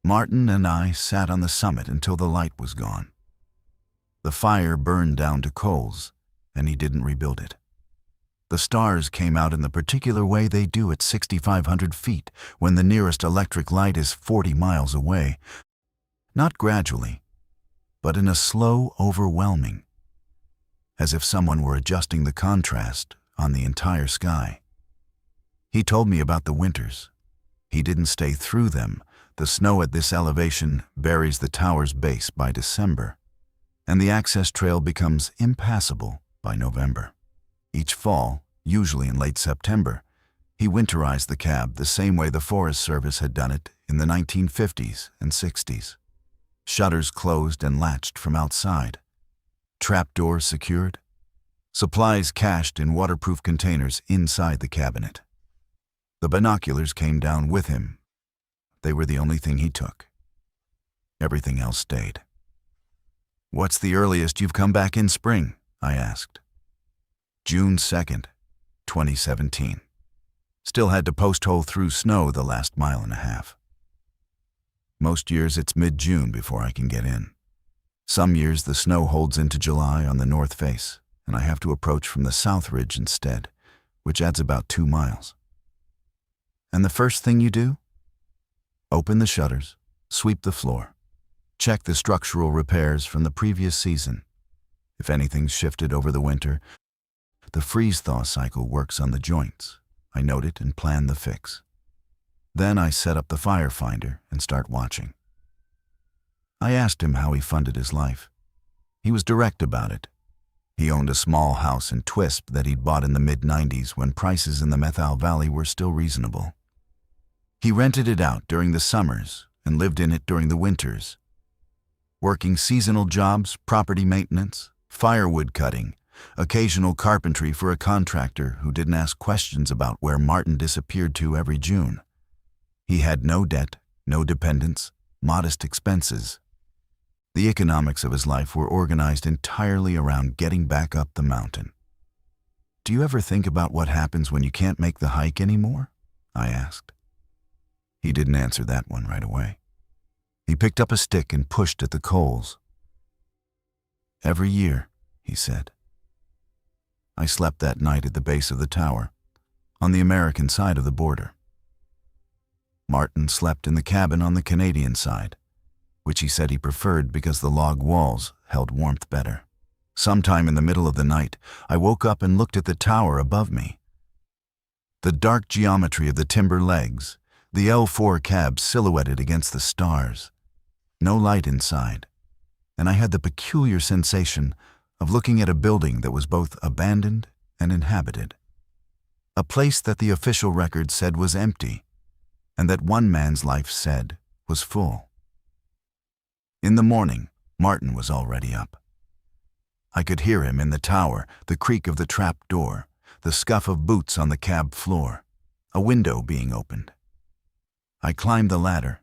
Martin and I sat on the summit until the light was gone. The fire burned down to coals, and he didn't rebuild it. The stars came out in the particular way they do at 6,500 feet when the nearest electric light is 40 miles away. Not gradually, but in a slow overwhelming, as if someone were adjusting the contrast on the entire sky. He told me about the winters. He didn't stay through them. The snow at this elevation buries the tower's base by December, and the access trail becomes impassable by November. Each fall, usually in late September, he winterized the cab the same way the Forest Service had done it in the 1950s and 60s. Shutters closed and latched from outside, trapdoors secured, supplies cached in waterproof containers inside the cabinet. The binoculars came down with him. They were the only thing he took. Everything else stayed. "What's the earliest you've come back in spring?" I asked. June 2nd, 2017. Still had to post-hole through snow the last mile and a half. Most years it's mid-June before I can get in. Some years the snow holds into July on the north face, and I have to approach from the south ridge instead, which adds about 2 miles. And the first thing you do? Open the shutters, sweep the floor, check the structural repairs from the previous season. If anything's shifted over the winter, the freeze-thaw cycle works on the joints. I note it and plan the fix. Then I set up the firefinder and start watching. I asked him how he funded his life. He was direct about it. He owned a small house in Twisp that he'd bought in the mid-90s when prices in the Methal Valley were still reasonable. He rented it out during the summers and lived in it during the winters. working seasonal jobs, property maintenance, firewood cutting, occasional carpentry for a contractor who didn't ask questions about where Martin disappeared to every June. He had no debt, no dependents, modest expenses. The economics of his life were organized entirely around getting back up the mountain. "Do you ever think about what happens when you can't make the hike anymore?" I asked. He didn't answer that one right away. He picked up a stick and pushed at the coals. "Every year," he said. I slept that night at the base of the tower, on the American side of the border. Martin slept in the cabin on the Canadian side, which he said he preferred because the log walls held warmth better. Sometime in the middle of the night, I woke up and looked at the tower above me. The dark geometry of the timber legs, the L4 cab silhouetted against the stars. No light inside, and I had the peculiar sensation of looking at a building that was both abandoned and inhabited. A place that the official record said was empty, and that one man's life said was full. In the morning, Martin was already up. I could hear him in the tower, the creak of the trap door, the scuff of boots on the cab floor, a window being opened. I climbed the ladder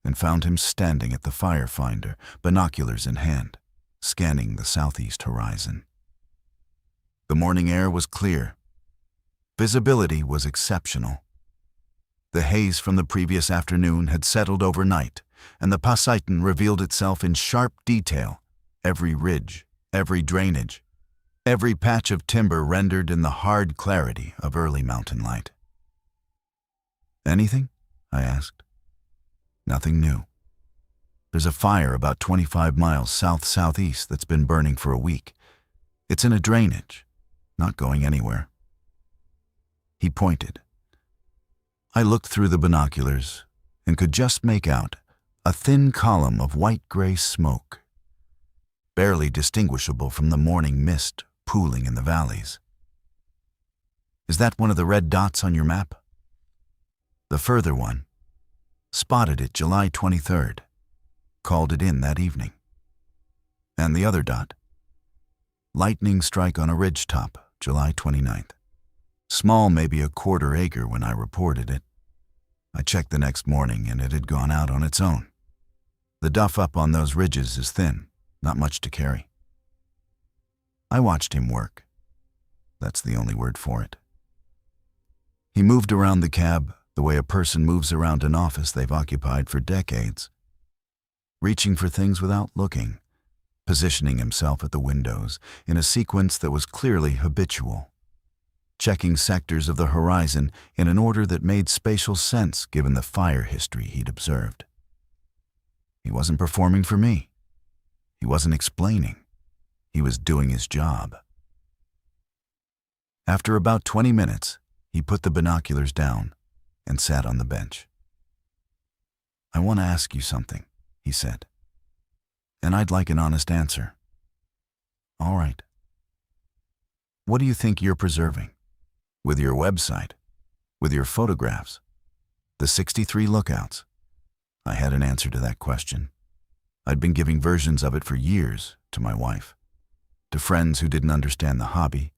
and found him standing at the fire finder, binoculars in hand, scanning the southeast horizon. The morning air was clear. Visibility was exceptional. The haze from the previous afternoon had settled overnight, and the Pasaitan revealed itself in sharp detail, every ridge, every drainage, every patch of timber rendered in the hard clarity of early mountain light. "Anything?" I asked. "Nothing new. There's a fire about 25 miles south-southeast that's been burning for a week. It's in a drainage, not going anywhere." He pointed. I looked through the binoculars and could just make out a thin column of white-gray smoke, barely distinguishable from the morning mist pooling in the valleys. "Is that one of the red dots on your map?" The further one, spotted it July 23rd, called it in that evening. And the other dot, lightning strike on a ridge top, July 29th. Small, maybe a quarter acre when I reported it. I checked the next morning and it had gone out on its own. The duff up on those ridges is thin, not much to carry. I watched him work. That's the only word for it. He moved around the cab the way a person moves around an office they've occupied for decades, reaching for things without looking, positioning himself at the windows in a sequence that was clearly habitual, checking sectors of the horizon in an order that made spatial sense given the fire history he'd observed. He wasn't performing for me. He wasn't explaining. He was doing his job. After about 20 minutes, he put the binoculars down and sat on the bench. "I want to ask you something," he said, "and I'd like an honest answer." "All right." "What do you think you're preserving? With your website? With your photographs? The 63 lookouts?" I had an answer to that question. I'd been giving versions of it for years to my wife, to friends who didn't understand the hobby,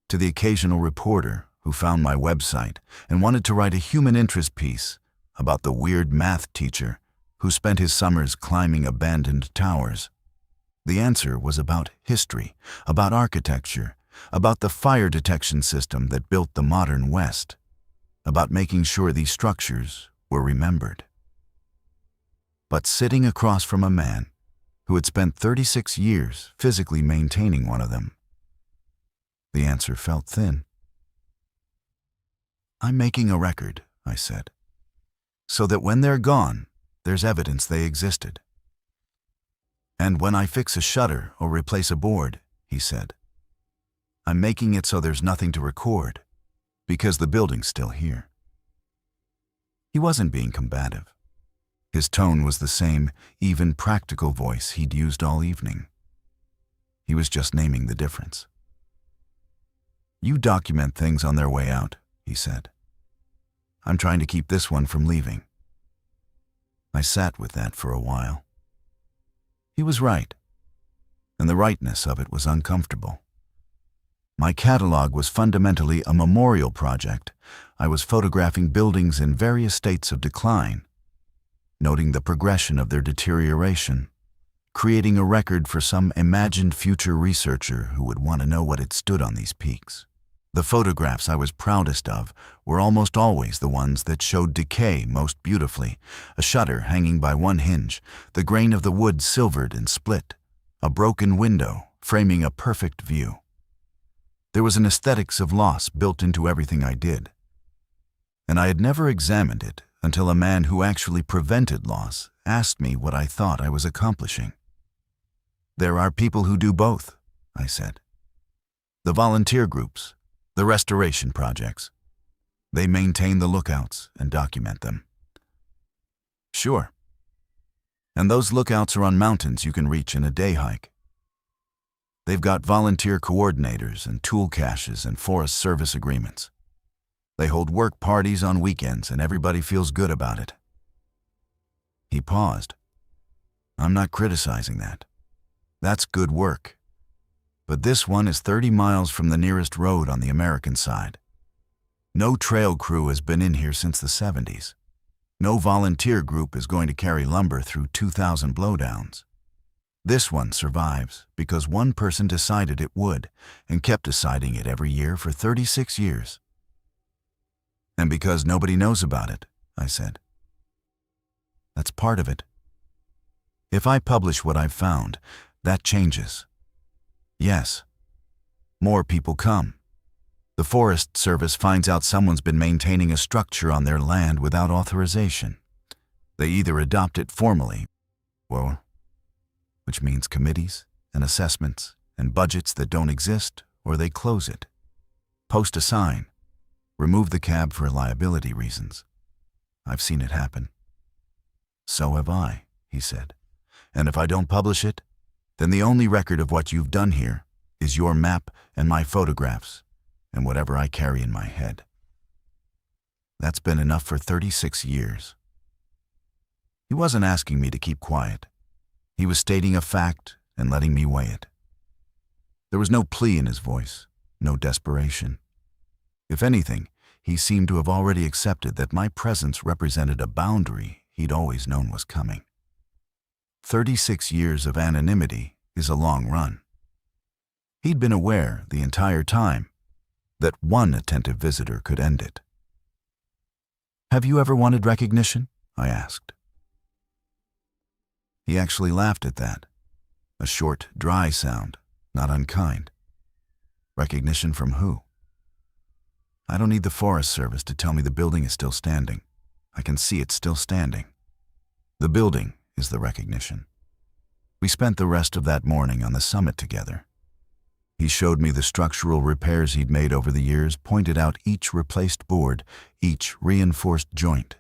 to the occasional reporter who found my website and wanted to write a human interest piece about the weird math teacher who spent his summers climbing abandoned towers. The answer was about history, about architecture, about the fire detection system that built the modern West, about making sure these structures were remembered. But sitting across from a man who had spent 36 years physically maintaining one of them, the answer felt thin. "I'm making a record," I said, "so that when they're gone, there's evidence they existed. And when I fix a shutter or replace a board," he said, "I'm making it so there's nothing to record, because the building's still here." He wasn't being combative. His tone was the same, even practical voice he'd used all evening. He was just naming the difference. "You document things on their way out," he said. "I'm trying to keep this one from leaving." I sat with that for a while. He was right, and the rightness of it was uncomfortable. My catalog was fundamentally a memorial project. I was photographing buildings in various states of decline, noting the progression of their deterioration, creating a record for some imagined future researcher who would want to know what had stood on these peaks. The photographs I was proudest of were almost always the ones that showed decay most beautifully, a shutter hanging by one hinge, the grain of the wood silvered and split, a broken window framing a perfect view. There was an aesthetics of loss built into everything I did, and I had never examined it until a man who actually prevented loss asked me what I thought I was accomplishing. "There are people who do both," I said. "The volunteer groups, the restoration projects. They maintain the lookouts and document them." "Sure. And those lookouts are on mountains you can reach in a day hike. They've got volunteer coordinators and tool caches and Forest Service agreements. They hold work parties on weekends and everybody feels good about it." He paused. "I'm not criticizing that. That's good work. But this one is 30 miles from the nearest road on the American side. No trail crew has been in here since the 70s. No volunteer group is going to carry lumber through 2,000 blowdowns. This one survives because one person decided it would and kept deciding it every year for 36 years. And because nobody knows about it," I said. "That's part of it. If I publish what I've found, that changes. Yes, more people come. The Forest Service finds out someone's been maintaining a structure on their land without authorization. They either adopt it formally, which means committees and assessments and budgets that don't exist, or they close it, post a sign, remove the cab for liability reasons. I've seen it happen." "So have I," he said. "And if I don't publish it, then the only record of what you've done here is your map and my photographs and whatever I carry in my head. That's been enough for 36 years." He wasn't asking me to keep quiet. He was stating a fact and letting me weigh it. There was no plea in his voice, no desperation. If anything, he seemed to have already accepted that my presence represented a boundary he'd always known was coming. 36 years of anonymity is a long run. He'd been aware the entire time that one attentive visitor could end it. "Have you ever wanted recognition?" I asked. He actually laughed at that, a short, dry sound, not unkind. "Recognition from who?" "I don't need the Forest Service to tell me the building is still standing. I can see it's still standing. The building is the recognition." We spent the rest of that morning on the summit together. He showed me the structural repairs he'd made over the years, pointed out each replaced board, each reinforced joint,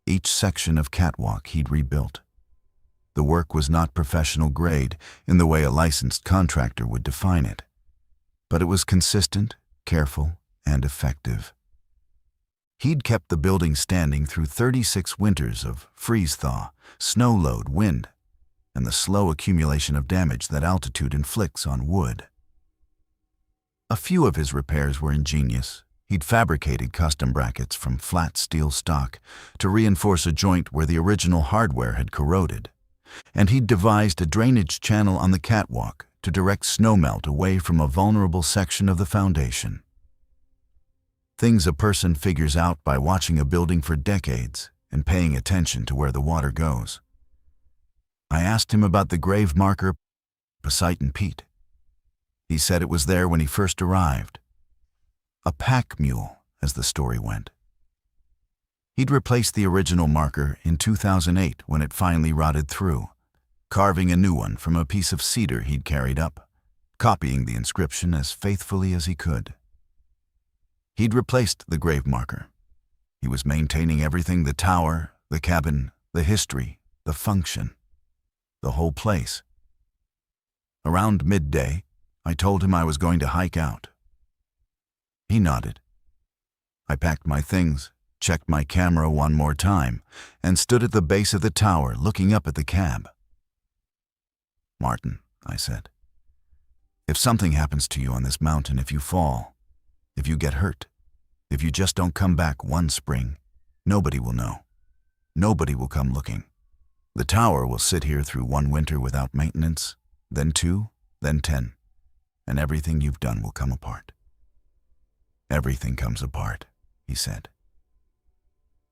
each section of catwalk he'd rebuilt. The work was not professional grade in the way a licensed contractor would define it, but it was consistent, careful, and effective. He'd kept the building standing through 36 winters of freeze-thaw, snow load, wind, and the slow accumulation of damage that altitude inflicts on wood. A few of his repairs were ingenious. He'd fabricated custom brackets from flat steel stock to reinforce a joint where the original hardware had corroded, and he'd devised a drainage channel on the catwalk to direct snowmelt away from a vulnerable section of the foundation. Things a person figures out by watching a building for decades and paying attention to where the water goes. I asked him about the grave marker, Poseidon Pete. He said it was there when he first arrived. A pack mule, as the story went. He'd replaced the original marker in 2008 when it finally rotted through, carving a new one from a piece of cedar he'd carried up, copying the inscription as faithfully as he could. He'd replaced the grave marker. He was maintaining everything: the tower, the cabin, the history, the function, the whole place. Around midday, I told him I was going to hike out. He nodded. I packed my things, checked my camera one more time, and stood at the base of the tower looking up at the cab. Martin, I said. If something happens to you on this mountain, if you fall, if you get hurt, if you just don't come back one spring, nobody will know. Nobody will come looking. The tower will sit here through one winter without maintenance, then 2, then 10, and everything you've done will come apart. Everything comes apart, he said.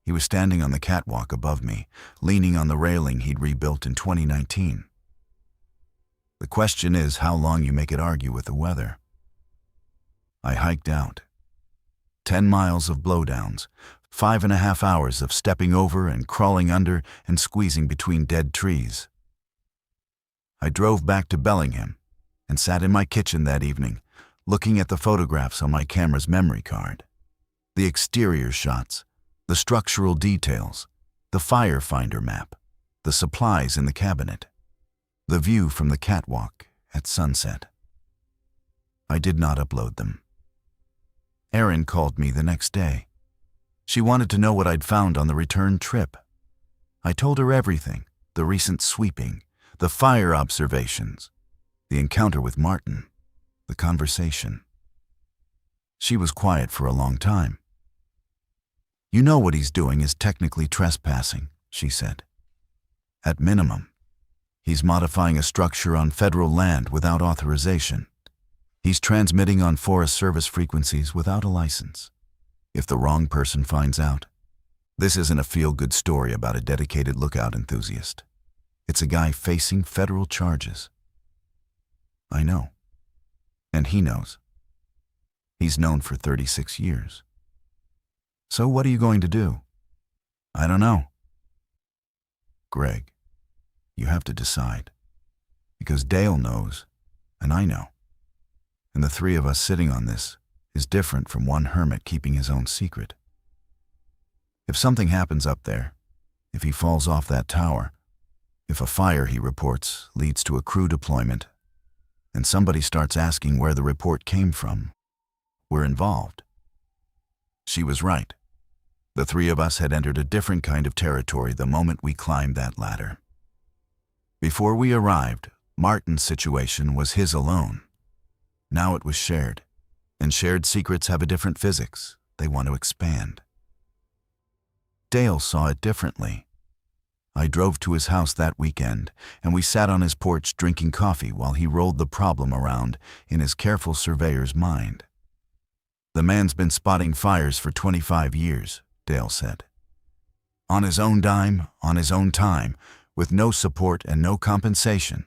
He was standing on the catwalk above me, leaning on the railing he'd rebuilt in 2019. The question is how long you make it argue with the weather. I hiked out. 10 miles of blowdowns, 5.5 hours of stepping over and crawling under and squeezing between dead trees. I drove back to Bellingham and sat in my kitchen that evening, looking at the photographs on my camera's memory card. The exterior shots, the structural details, the firefinder map, the supplies in the cabinet, the view from the catwalk at sunset. I did not upload them. Erin called me the next day. She wanted to know what I'd found on the return trip. I told her everything, the recent sweeping, the fire observations, the encounter with Martin, the conversation. She was quiet for a long time. You know what he's doing is technically trespassing, she said. At minimum, he's modifying a structure on federal land without authorization. He's transmitting on Forest Service frequencies without a license. If the wrong person finds out, this isn't a feel-good story about a dedicated lookout enthusiast. It's a guy facing federal charges. I know. And he knows. He's known for 36 years. So what are you going to do? I don't know. Greg, you have to decide. Because Dale knows, and I know. And the three of us sitting on this is different from one hermit keeping his own secret. If something happens up there, if he falls off that tower, if a fire he reports leads to a crew deployment, and somebody starts asking where the report came from, we're involved. She was right. The three of us had entered a different kind of territory the moment we climbed that ladder. Before we arrived, Martin's situation was his alone. Now it was shared, and shared secrets have a different physics. They want to expand. Dale saw it differently. I drove to his house that weekend, and we sat on his porch drinking coffee while he rolled the problem around in his careful surveyor's mind. The man's been spotting fires for 25 years, Dale said. On his own dime, on his own time, with no support and no compensation.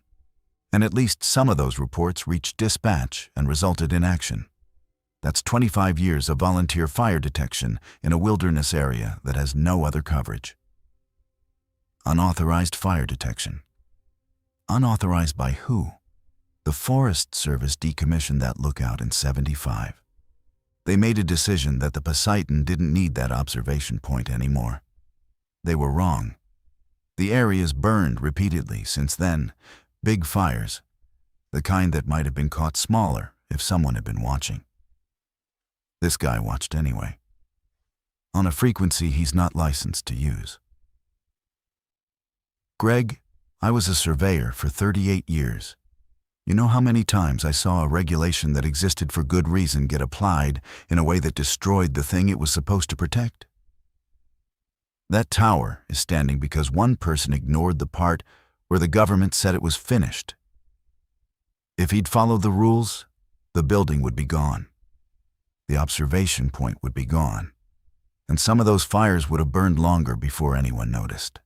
And at least some of those reports reached dispatch and resulted in action. That's 25 years of volunteer fire detection in a wilderness area that has no other coverage. Unauthorized fire detection. Unauthorized by who? The Forest Service decommissioned that lookout in '75. They made a decision that the Poseidon didn't need that observation point anymore. They were wrong. The area's burned repeatedly since then. Big fires, the kind that might have been caught smaller if someone had been watching. This guy watched anyway, on a frequency he's not licensed to use. Greg, I was a surveyor for 38 years. You know how many times I saw a regulation that existed for good reason get applied in a way that destroyed the thing it was supposed to protect? That tower is standing because one person ignored the part where the government said it was finished. If he'd followed the rules, the building would be gone. The observation point would be gone. And some of those fires would have burned longer before anyone noticed.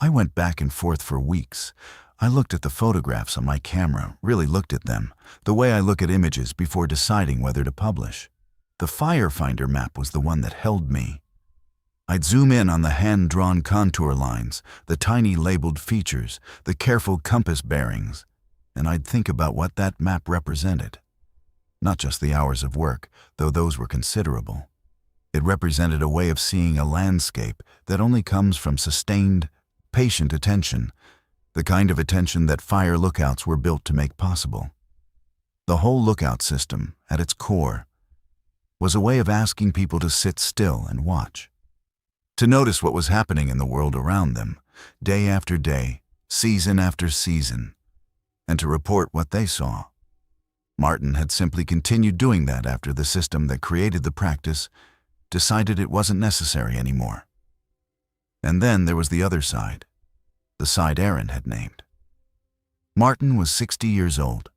I went back and forth for weeks. I looked at the photographs on my camera, really looked at them, the way I look at images before deciding whether to publish. The firefinder map was the one that held me. I'd zoom in on the hand-drawn contour lines, the tiny labeled features, the careful compass bearings, and I'd think about what that map represented. Not just the hours of work, though those were considerable. It represented a way of seeing a landscape that only comes from sustained, patient attention, the kind of attention that fire lookouts were built to make possible. The whole lookout system, at its core, was a way of asking people to sit still and watch. To notice what was happening in the world around them, day after day, season after season, and to report what they saw. Martin had simply continued doing that after the system that created the practice decided it wasn't necessary anymore. And then there was the other side, the side Aaron had named. Martin was 60 years old,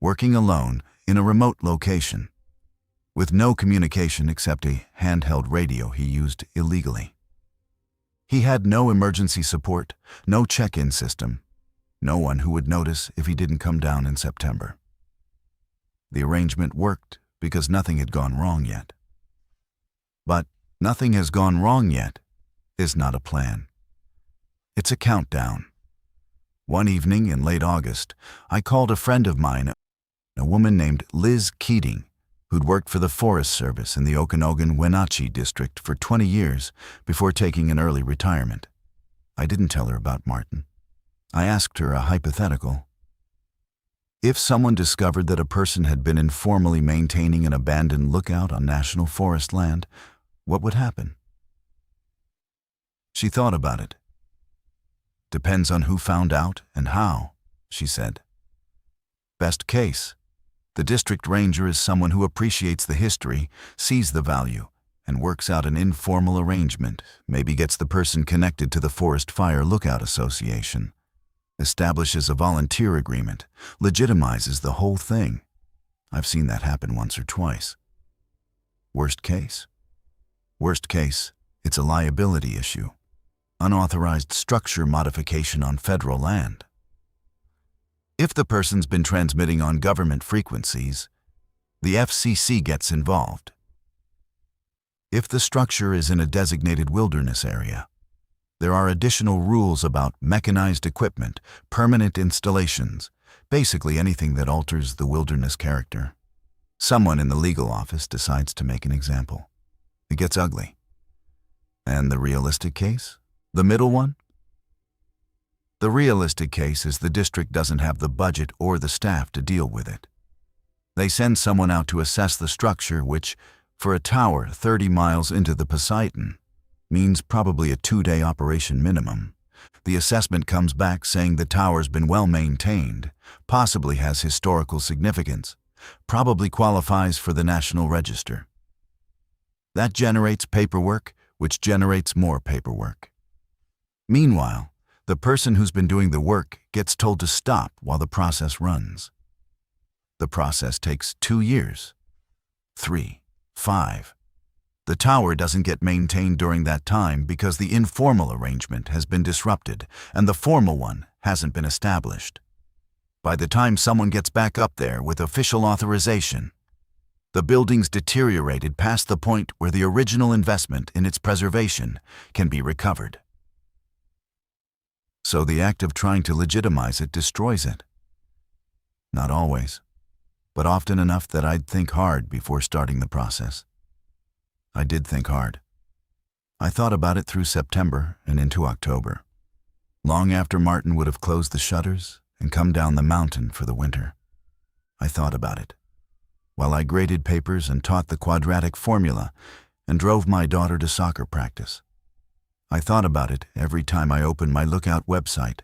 working alone in a remote location, with no communication except a handheld radio he used illegally. He had no emergency support, no check-in system, no one who would notice if he didn't come down in September. The arrangement worked because nothing had gone wrong yet. But nothing has gone wrong yet is not a plan. It's a countdown. One evening in late August, I called a friend of mine, a woman named Liz Keating, who'd worked for the Forest Service in the Okanogan-Wenatchee district for 20 years before taking an early retirement. I didn't tell her about Martin. I asked her a hypothetical. If someone discovered that a person had been informally maintaining an abandoned lookout on national forest land, what would happen? She thought about it. Depends on who found out and how, she said. Best case, the district ranger is someone who appreciates the history, sees the value, and works out an informal arrangement, maybe gets the person connected to the Forest Fire Lookout Association, establishes a volunteer agreement, legitimizes the whole thing. I've seen that happen once or twice. Worst case? Worst case, it's a liability issue. Unauthorized structure modification on federal land. If the person's been transmitting on government frequencies, the FCC gets involved. If the structure is in a designated wilderness area, there are additional rules about mechanized equipment, permanent installations, basically anything that alters the wilderness character. Someone in the legal office decides to make an example. It gets ugly. And the realistic case? The middle one? The realistic case is the district doesn't have the budget or the staff to deal with it. They send someone out to assess the structure, which, for a tower 30 miles into the Poseidon, means probably a 2-day operation minimum. The assessment comes back saying the tower's been well maintained, possibly has historical significance, probably qualifies for the National Register. That generates paperwork, which generates more paperwork. Meanwhile, the person who's been doing the work gets told to stop while the process runs. The process takes 2 years, 3, 5. The tower doesn't get maintained during that time because the informal arrangement has been disrupted and the formal one hasn't been established. By the time someone gets back up there with official authorization, the building's deteriorated past the point where the original investment in its preservation can be recovered. So the act of trying to legitimize it destroys it. Not always, but often enough that I'd think hard before starting the process. I did think hard. I thought about it through September and into October, long after Martin would have closed the shutters and come down the mountain for the winter. I thought about it, while I graded papers and taught the quadratic formula and drove my daughter to soccer practice. I thought about it every time I opened my Lookout website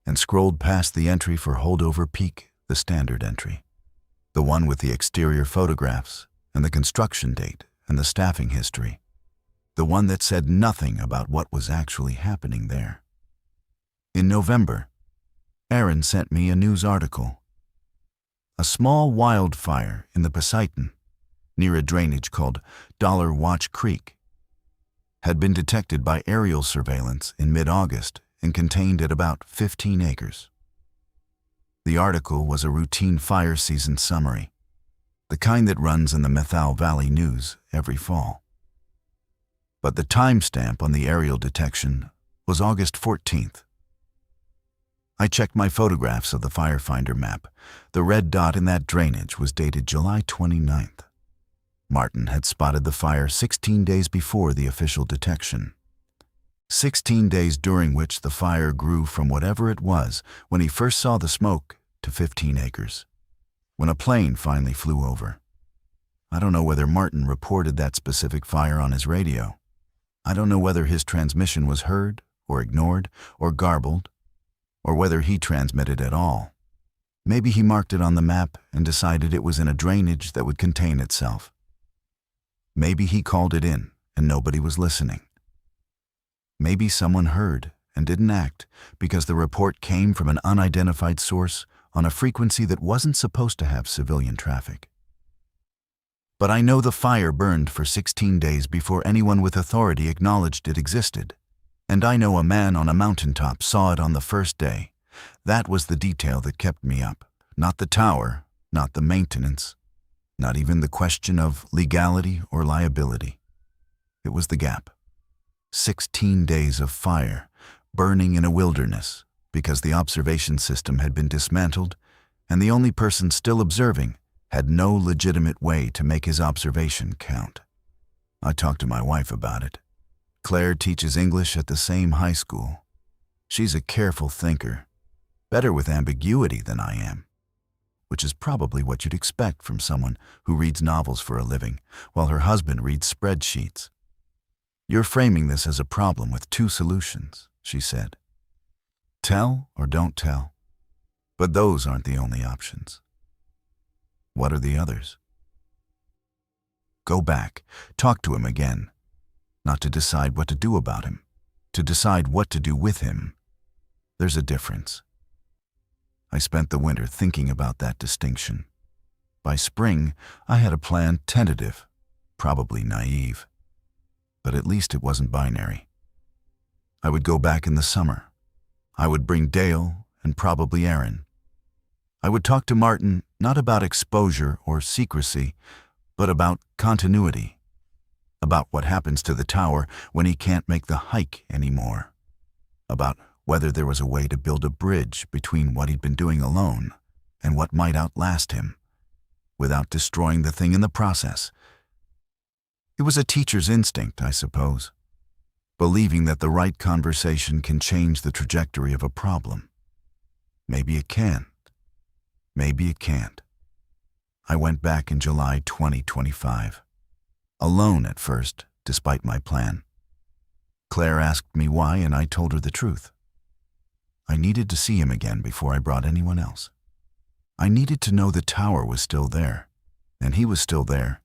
and scrolled past the entry for Holdover Peak, the standard entry, the one with the exterior photographs and the construction date and the staffing history, the one that said nothing about what was actually happening there. In November, Aaron sent me a news article. A small wildfire in the Poseidon, near a drainage called Dollar Watch Creek, had been detected by aerial surveillance in mid-August and contained at about 15 acres. The article was a routine fire season summary, the kind that runs in the Methal Valley News every fall. But the timestamp on the aerial detection was August 14th. I checked my photographs of the firefinder map. The red dot in that drainage was dated July 29th. Martin had spotted the fire 16 days before the official detection. 16 days during which the fire grew from whatever it was when he first saw the smoke to 15 acres. When a plane finally flew over. I don't know whether Martin reported that specific fire on his radio. I don't know whether his transmission was heard or ignored or garbled, or whether he transmitted at all. Maybe he marked it on the map and decided it was in a drainage that would contain itself. Maybe he called it in and nobody was listening. Maybe someone heard and didn't act because the report came from an unidentified source on a frequency that wasn't supposed to have civilian traffic. But I know the fire burned for 16 days before anyone with authority acknowledged it existed. And I know a man on a mountaintop saw it on the first day. That was the detail that kept me up. Not the tower, not the maintenance, not even the question of legality or liability. It was the gap. 16 days of fire, burning in a wilderness, because the observation system had been dismantled, and the only person still observing had no legitimate way to make his observation count. I talked to my wife about it. Claire teaches English at the same high school. She's a careful thinker, better with ambiguity than I am, which is probably what you'd expect from someone who reads novels for a living, while her husband reads spreadsheets. "You're framing this as a problem with two solutions," she said. "Tell or don't tell. But those aren't the only options." What are the others? Go back, talk to him again. Not to decide what to do about him, to decide what to do with him. There's a difference. I spent the winter thinking about that distinction. By spring, I had a plan tentative, probably naive. But at least it wasn't binary. I would go back in the summer. I would bring Dale and probably Aaron. I would talk to Martin not about exposure or secrecy, but about continuity. About what happens to the tower when he can't make the hike anymore. About whether there was a way to build a bridge between what he'd been doing alone and what might outlast him, without destroying the thing in the process. It was a teacher's instinct, I suppose, believing that the right conversation can change the trajectory of a problem. Maybe it can. Maybe it can't. I went back in July 2025. Alone at first, despite my plan. Claire asked me why, and I told her the truth. I needed to see him again before I brought anyone else. I needed to know the tower was still there, and he was still there,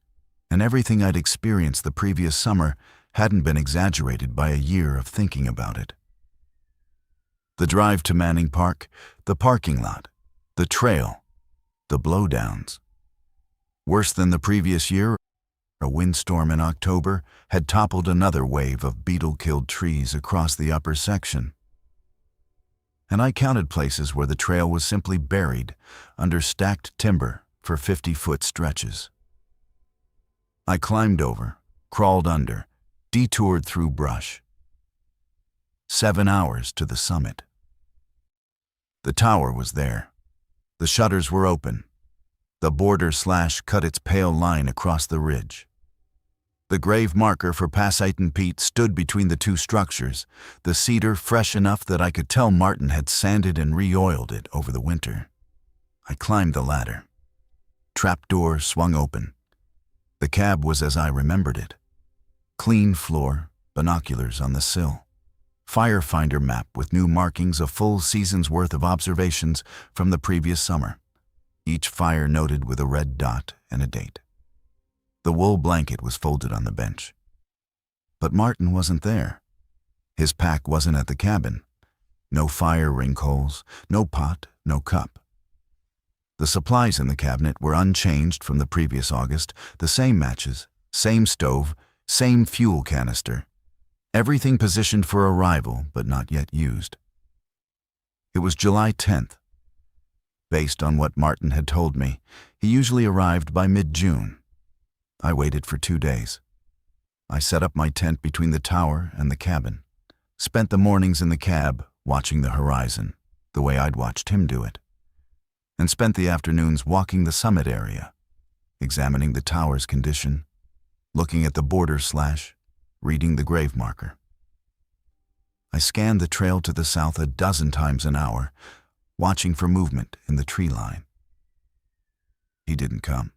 and everything I'd experienced the previous summer hadn't been exaggerated by a year of thinking about it. The drive to Manning Park, the parking lot, the trail, the blowdowns. Worse than the previous year, a windstorm in October had toppled another wave of beetle-killed trees across the upper section. And I counted places where the trail was simply buried under stacked timber for 50-foot stretches. I climbed over, crawled under, detoured through brush. 7 hours to the summit. The tower was there. The shutters were open. The border slash cut its pale line across the ridge. The grave marker for Passaitan Pete stood between the two structures, the cedar fresh enough that I could tell Martin had sanded and re-oiled it over the winter. I climbed the ladder. Trapdoor swung open. The cab was as I remembered it. Clean floor, binoculars on the sill. Firefinder map with new markings, a full season's worth of observations from the previous summer. Each fire noted with a red dot and a date. The wool blanket was folded on the bench. But Martin wasn't there. His pack wasn't at the cabin. No fire ring coals, no pot, no cup. The supplies in the cabinet were unchanged from the previous August, the same matches, same stove, same fuel canister. Everything positioned for arrival, but not yet used. It was July 10th. Based on what Martin had told me, he usually arrived by mid-June. I waited for 2 days. I set up my tent between the tower and the cabin, spent the mornings in the cab watching the horizon, the way I'd watched him do it, and spent the afternoons walking the summit area, examining the tower's condition, looking at the border slash, reading the grave marker. I scanned the trail to the south a dozen times an hour, watching for movement in the tree line. He didn't come.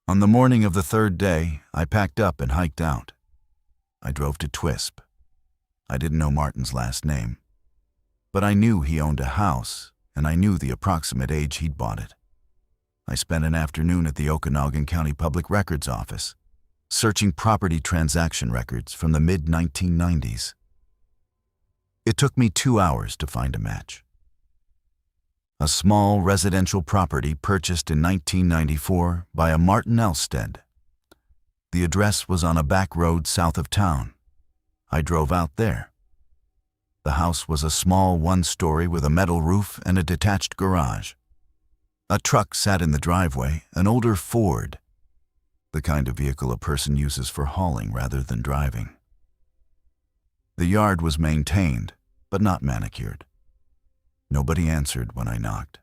On the morning of the third day, I packed up and hiked out. I drove to Twisp. I didn't know Martin's last name, but I knew he owned a house and I knew the approximate age he'd bought it. I spent an afternoon at the Okanagan County Public Records Office, searching property transaction records from the mid-1990s. It took me 2 hours to find a match. A small residential property purchased in 1994 by a Martin Elstead. The address was on a back road south of town. I drove out there. The house was a small one-story with a metal roof and a detached garage. A truck sat in the driveway, an older Ford, the kind of vehicle a person uses for hauling rather than driving. The yard was maintained, but not manicured. Nobody answered when I knocked.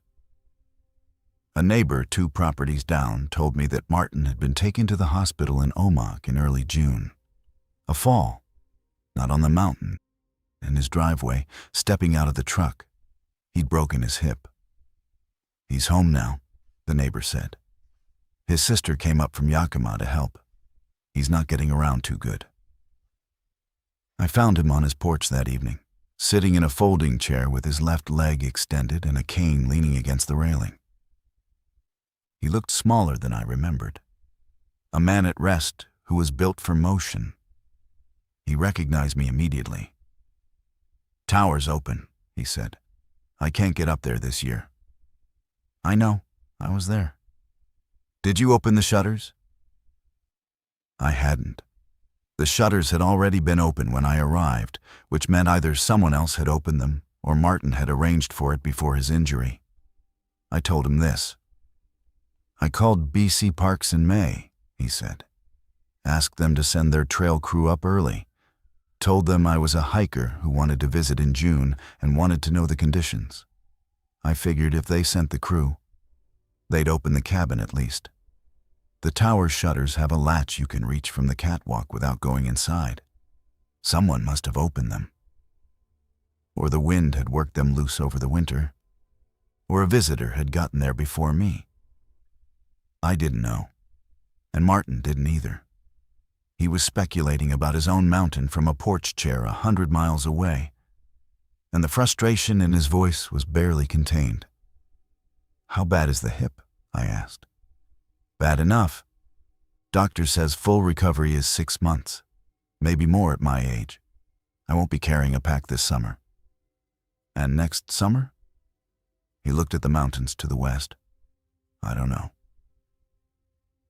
A neighbor 2 properties down told me that Martin had been taken to the hospital in Omak in early June. A fall, not on the mountain, in his driveway, stepping out of the truck. He'd broken his hip. "He's home now," the neighbor said. "His sister came up from Yakima to help. He's not getting around too good." I found him on his porch that evening, sitting in a folding chair with his left leg extended and a cane leaning against the railing. He looked smaller than I remembered. A man at rest who was built for motion. He recognized me immediately. "Tower's open," he said. "I can't get up there this year." "I know. I was there." "Did you open the shutters?" I hadn't. The shutters had already been open when I arrived, which meant either someone else had opened them or Martin had arranged for it before his injury. I told him this. "I called BC Parks in May," he said. "Asked them to send their trail crew up early. Told them I was a hiker who wanted to visit in June and wanted to know the conditions. I figured if they sent the crew, they'd open the cabin at least. The tower shutters have a latch you can reach from the catwalk without going inside. Someone must have opened them. Or the wind had worked them loose over the winter. Or a visitor had gotten there before me. I didn't know, and Martin didn't either. He was speculating about his own mountain from a porch chair 100 miles away, and the frustration in his voice was barely contained. "How bad is the hip?" I asked. "Bad enough. Doctor says full recovery is 6 months, maybe more at my age. I won't be carrying a pack this summer." "And next summer?" He looked at the mountains to the west. "I don't know."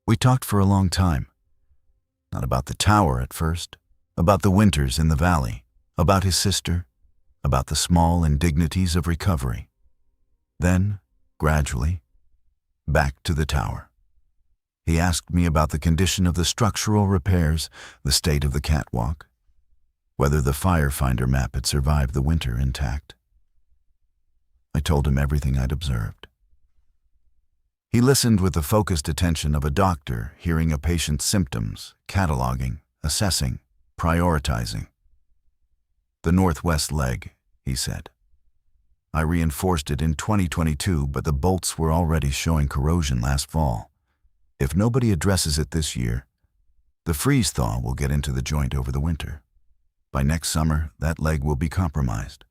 We talked for a long time. Not about the tower at first, about the winters in the valley, about his sister, about the small indignities of recovery. Then, gradually, back to the tower. He asked me about the condition of the structural repairs, the state of the catwalk, whether the firefinder map had survived the winter intact. I told him everything I'd observed. He listened with the focused attention of a doctor hearing a patient's symptoms, cataloging, assessing, prioritizing. "The northwest leg," he said. "I reinforced it in 2022, but the bolts were already showing corrosion last fall. If nobody addresses it this year, the freeze-thaw will get into the joint over the winter. By next summer, that leg will be compromised.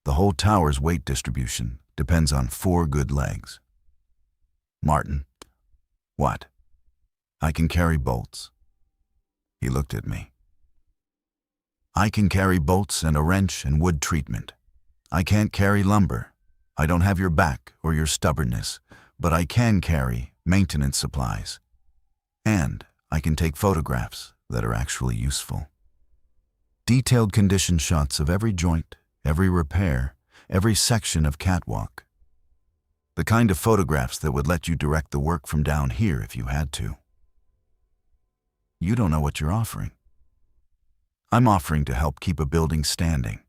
The whole tower's weight distribution depends on 4 good legs." "Martin." "What?" "I can carry bolts." He looked at me. "I can carry bolts and a wrench and wood treatment. I can't carry lumber. I don't have your back or your stubbornness, but I can carry maintenance supplies. And I can take photographs that are actually useful. Detailed condition shots of every joint, every repair, every section of catwalk. The kind of photographs that would let you direct the work from down here if you had to." "You don't know what you're offering." "I'm offering to help keep a building standing."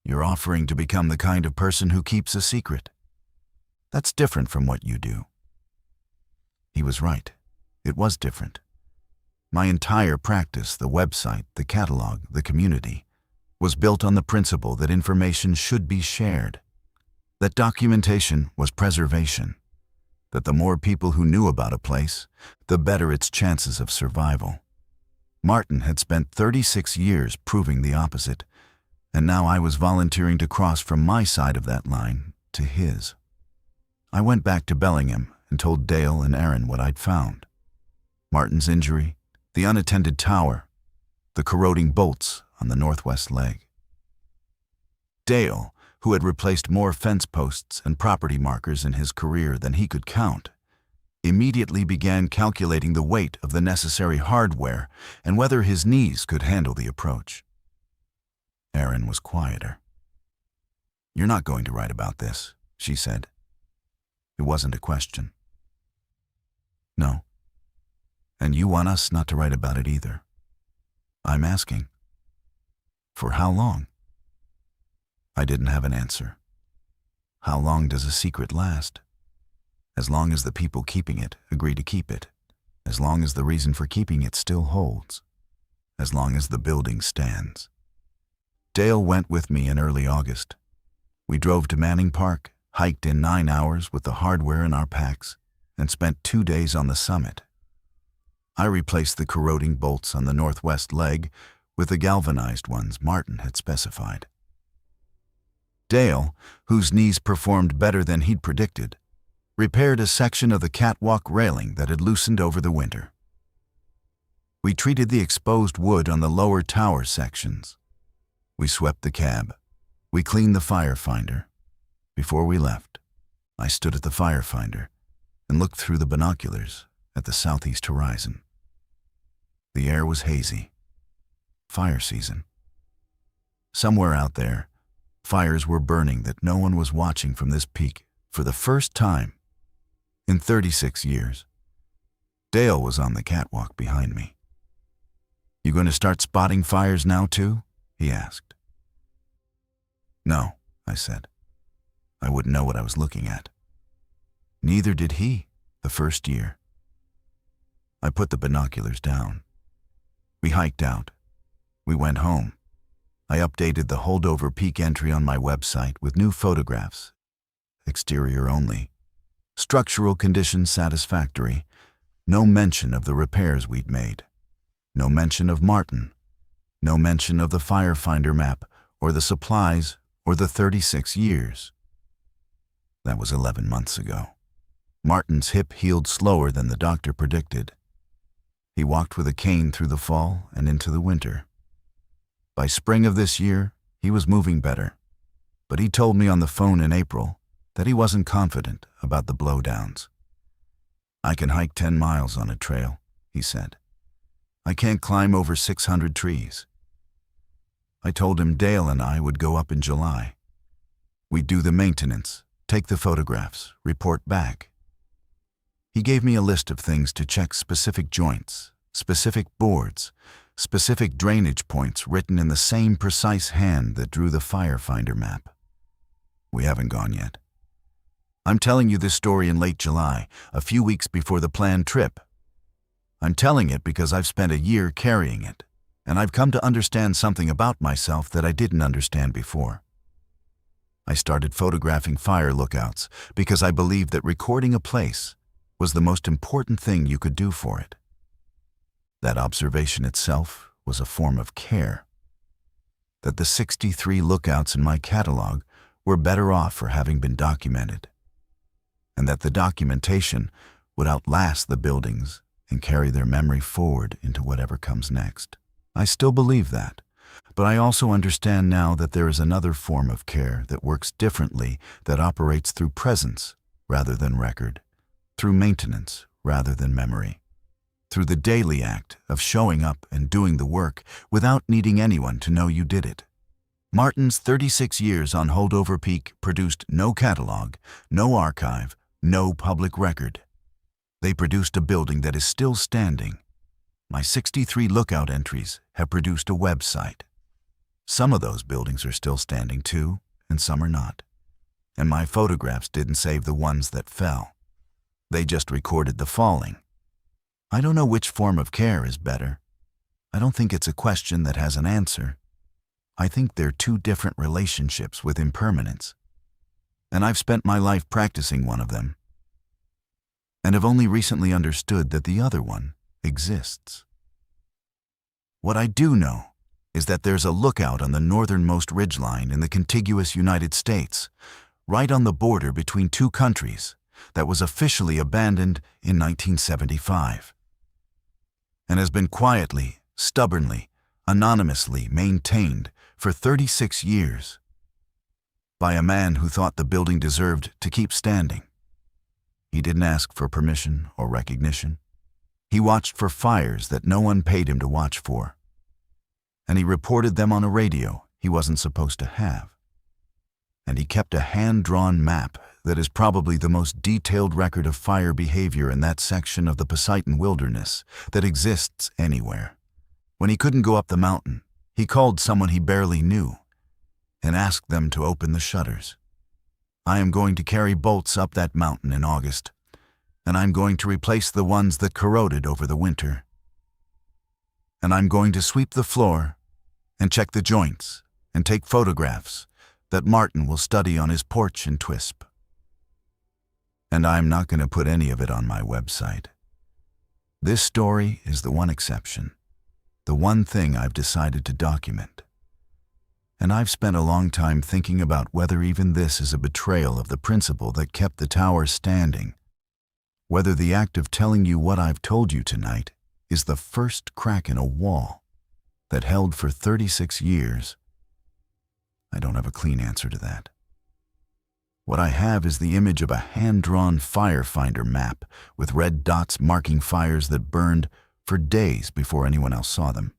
"You're offering to become the kind of person who keeps a secret. That's different from what you do." He was right. It was different. My entire practice, the website, the catalog, the community, was built on the principle that information should be shared, that documentation was preservation, that the more people who knew about a place, the better its chances of survival. Martin had spent 36 years proving the opposite, and now I was volunteering to cross from my side of that line to his. I went back to Bellingham and told Dale and Aaron what I'd found. Martin's injury, the unattended tower, the corroding bolts on the northwest leg. Dale, who had replaced more fence posts and property markers in his career than he could count, immediately began calculating the weight of the necessary hardware and whether his knees could handle the approach. Aaron was quieter. "You're not going to write about this," she said. It wasn't a question. "No. And you want us not to write about it either." "I'm asking. For how long?" I didn't have an answer. How long does a secret last? As long as the people keeping it agree to keep it. As long as the reason for keeping it still holds. As long as the building stands. Dale went with me in early August. We drove to Manning Park, hiked in 9 hours with the hardware in our packs, and spent 2 days on the summit. I replaced the corroding bolts on the northwest leg with the galvanized ones Martin had specified. Dale, whose knees performed better than he'd predicted, repaired a section of the catwalk railing that had loosened over the winter. We treated the exposed wood on the lower tower sections. We swept the cab. We cleaned the firefinder. Before we left, I stood at the firefinder and looked through the binoculars at the southeast horizon. The air was hazy. Fire season. Somewhere out there, fires were burning that no one was watching from this peak for the first time in 36 years. Dale was on the catwalk behind me. "You going to start spotting fires now too?" he asked. "No," I said. I wouldn't know what I was looking at. Neither did he the first year. I put the binoculars down. We hiked out. We went home. I updated the holdover peak entry on my website with new photographs. Exterior only. Structural conditions satisfactory. No mention of the repairs we'd made. No mention of Martin. No mention of the firefinder map or the supplies or the 36 years. That was 11 months ago. Martin's hip healed slower than the doctor predicted. He walked with a cane through the fall and into the winter. By spring of this year, he was moving better, but he told me on the phone in April that he wasn't confident about the blowdowns. "I can hike 10 miles on a trail," he said. "I can't climb over 600 trees." I told him Dale and I would go up in July. We'd do the maintenance, take the photographs, report back. He gave me a list of things to check: specific joints, specific boards, specific drainage points written in the same precise hand that drew the firefinder map. We haven't gone yet. I'm telling you this story in late July, a few weeks before the planned trip. I'm telling it because I've spent a year carrying it, and I've come to understand something about myself that I didn't understand before. I started photographing fire lookouts because I believed that recording a place was the most important thing you could do for it. That observation itself was a form of care. That the 63 lookouts in my catalog were better off for having been documented. And that the documentation would outlast the buildings and carry their memory forward into whatever comes next. I still believe that, but I also understand now that there is another form of care that works differently, that operates through presence rather than record, through maintenance rather than memory, through the daily act of showing up and doing the work without needing anyone to know you did it. Martin's 36 years on Holdover Peak produced no catalog, no archive, no public record. They produced a building that is still standing. My 63 lookout entries have produced a website. Some of those buildings are still standing too, and some are not. And my photographs didn't save the ones that fell. They just recorded the falling. I don't know which form of care is better. I don't think it's a question that has an answer. I think they're two different relationships with impermanence. And I've spent my life practicing one of them, and have only recently understood that the other one exists. What I do know is that there's a lookout on the northernmost ridgeline in the contiguous United States, right on the border between two countries, that was officially abandoned in 1975, and has been quietly, stubbornly, anonymously maintained for 36 years by a man who thought the building deserved to keep standing. He didn't ask for permission or recognition. He watched for fires that no one paid him to watch for, and he reported them on a radio he wasn't supposed to have. And he kept a hand-drawn map that is probably the most detailed record of fire behavior in that section of the Poseidon Wilderness that exists anywhere. When he couldn't go up the mountain, he called someone he barely knew and asked them to open the shutters. I am going to carry bolts up that mountain in August, and I'm going to replace the ones that corroded over the winter. And I'm going to sweep the floor and check the joints and take photographs that Martin will study on his porch in Twisp. And I'm not going to put any of it on my website. This story is the one exception, the one thing I've decided to document. And I've spent a long time thinking about whether even this is a betrayal of the principle that kept the tower standing, whether the act of telling you what I've told you tonight is the first crack in a wall that held for 36 years. I don't have a clean answer to that. What I have is the image of a hand-drawn firefinder map with red dots marking fires that burned for days before anyone else saw them.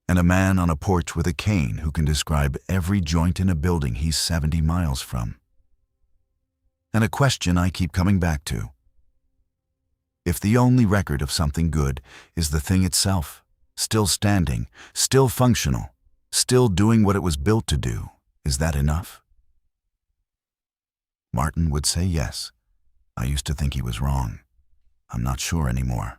And a man on a porch with a cane who can describe every joint in a building he's 70 miles from. And a question I keep coming back to. If the only record of something good is the thing itself, still standing, still functional, still doing what it was built to do, is that enough? Martin would say yes. I used to think he was wrong. I'm not sure anymore.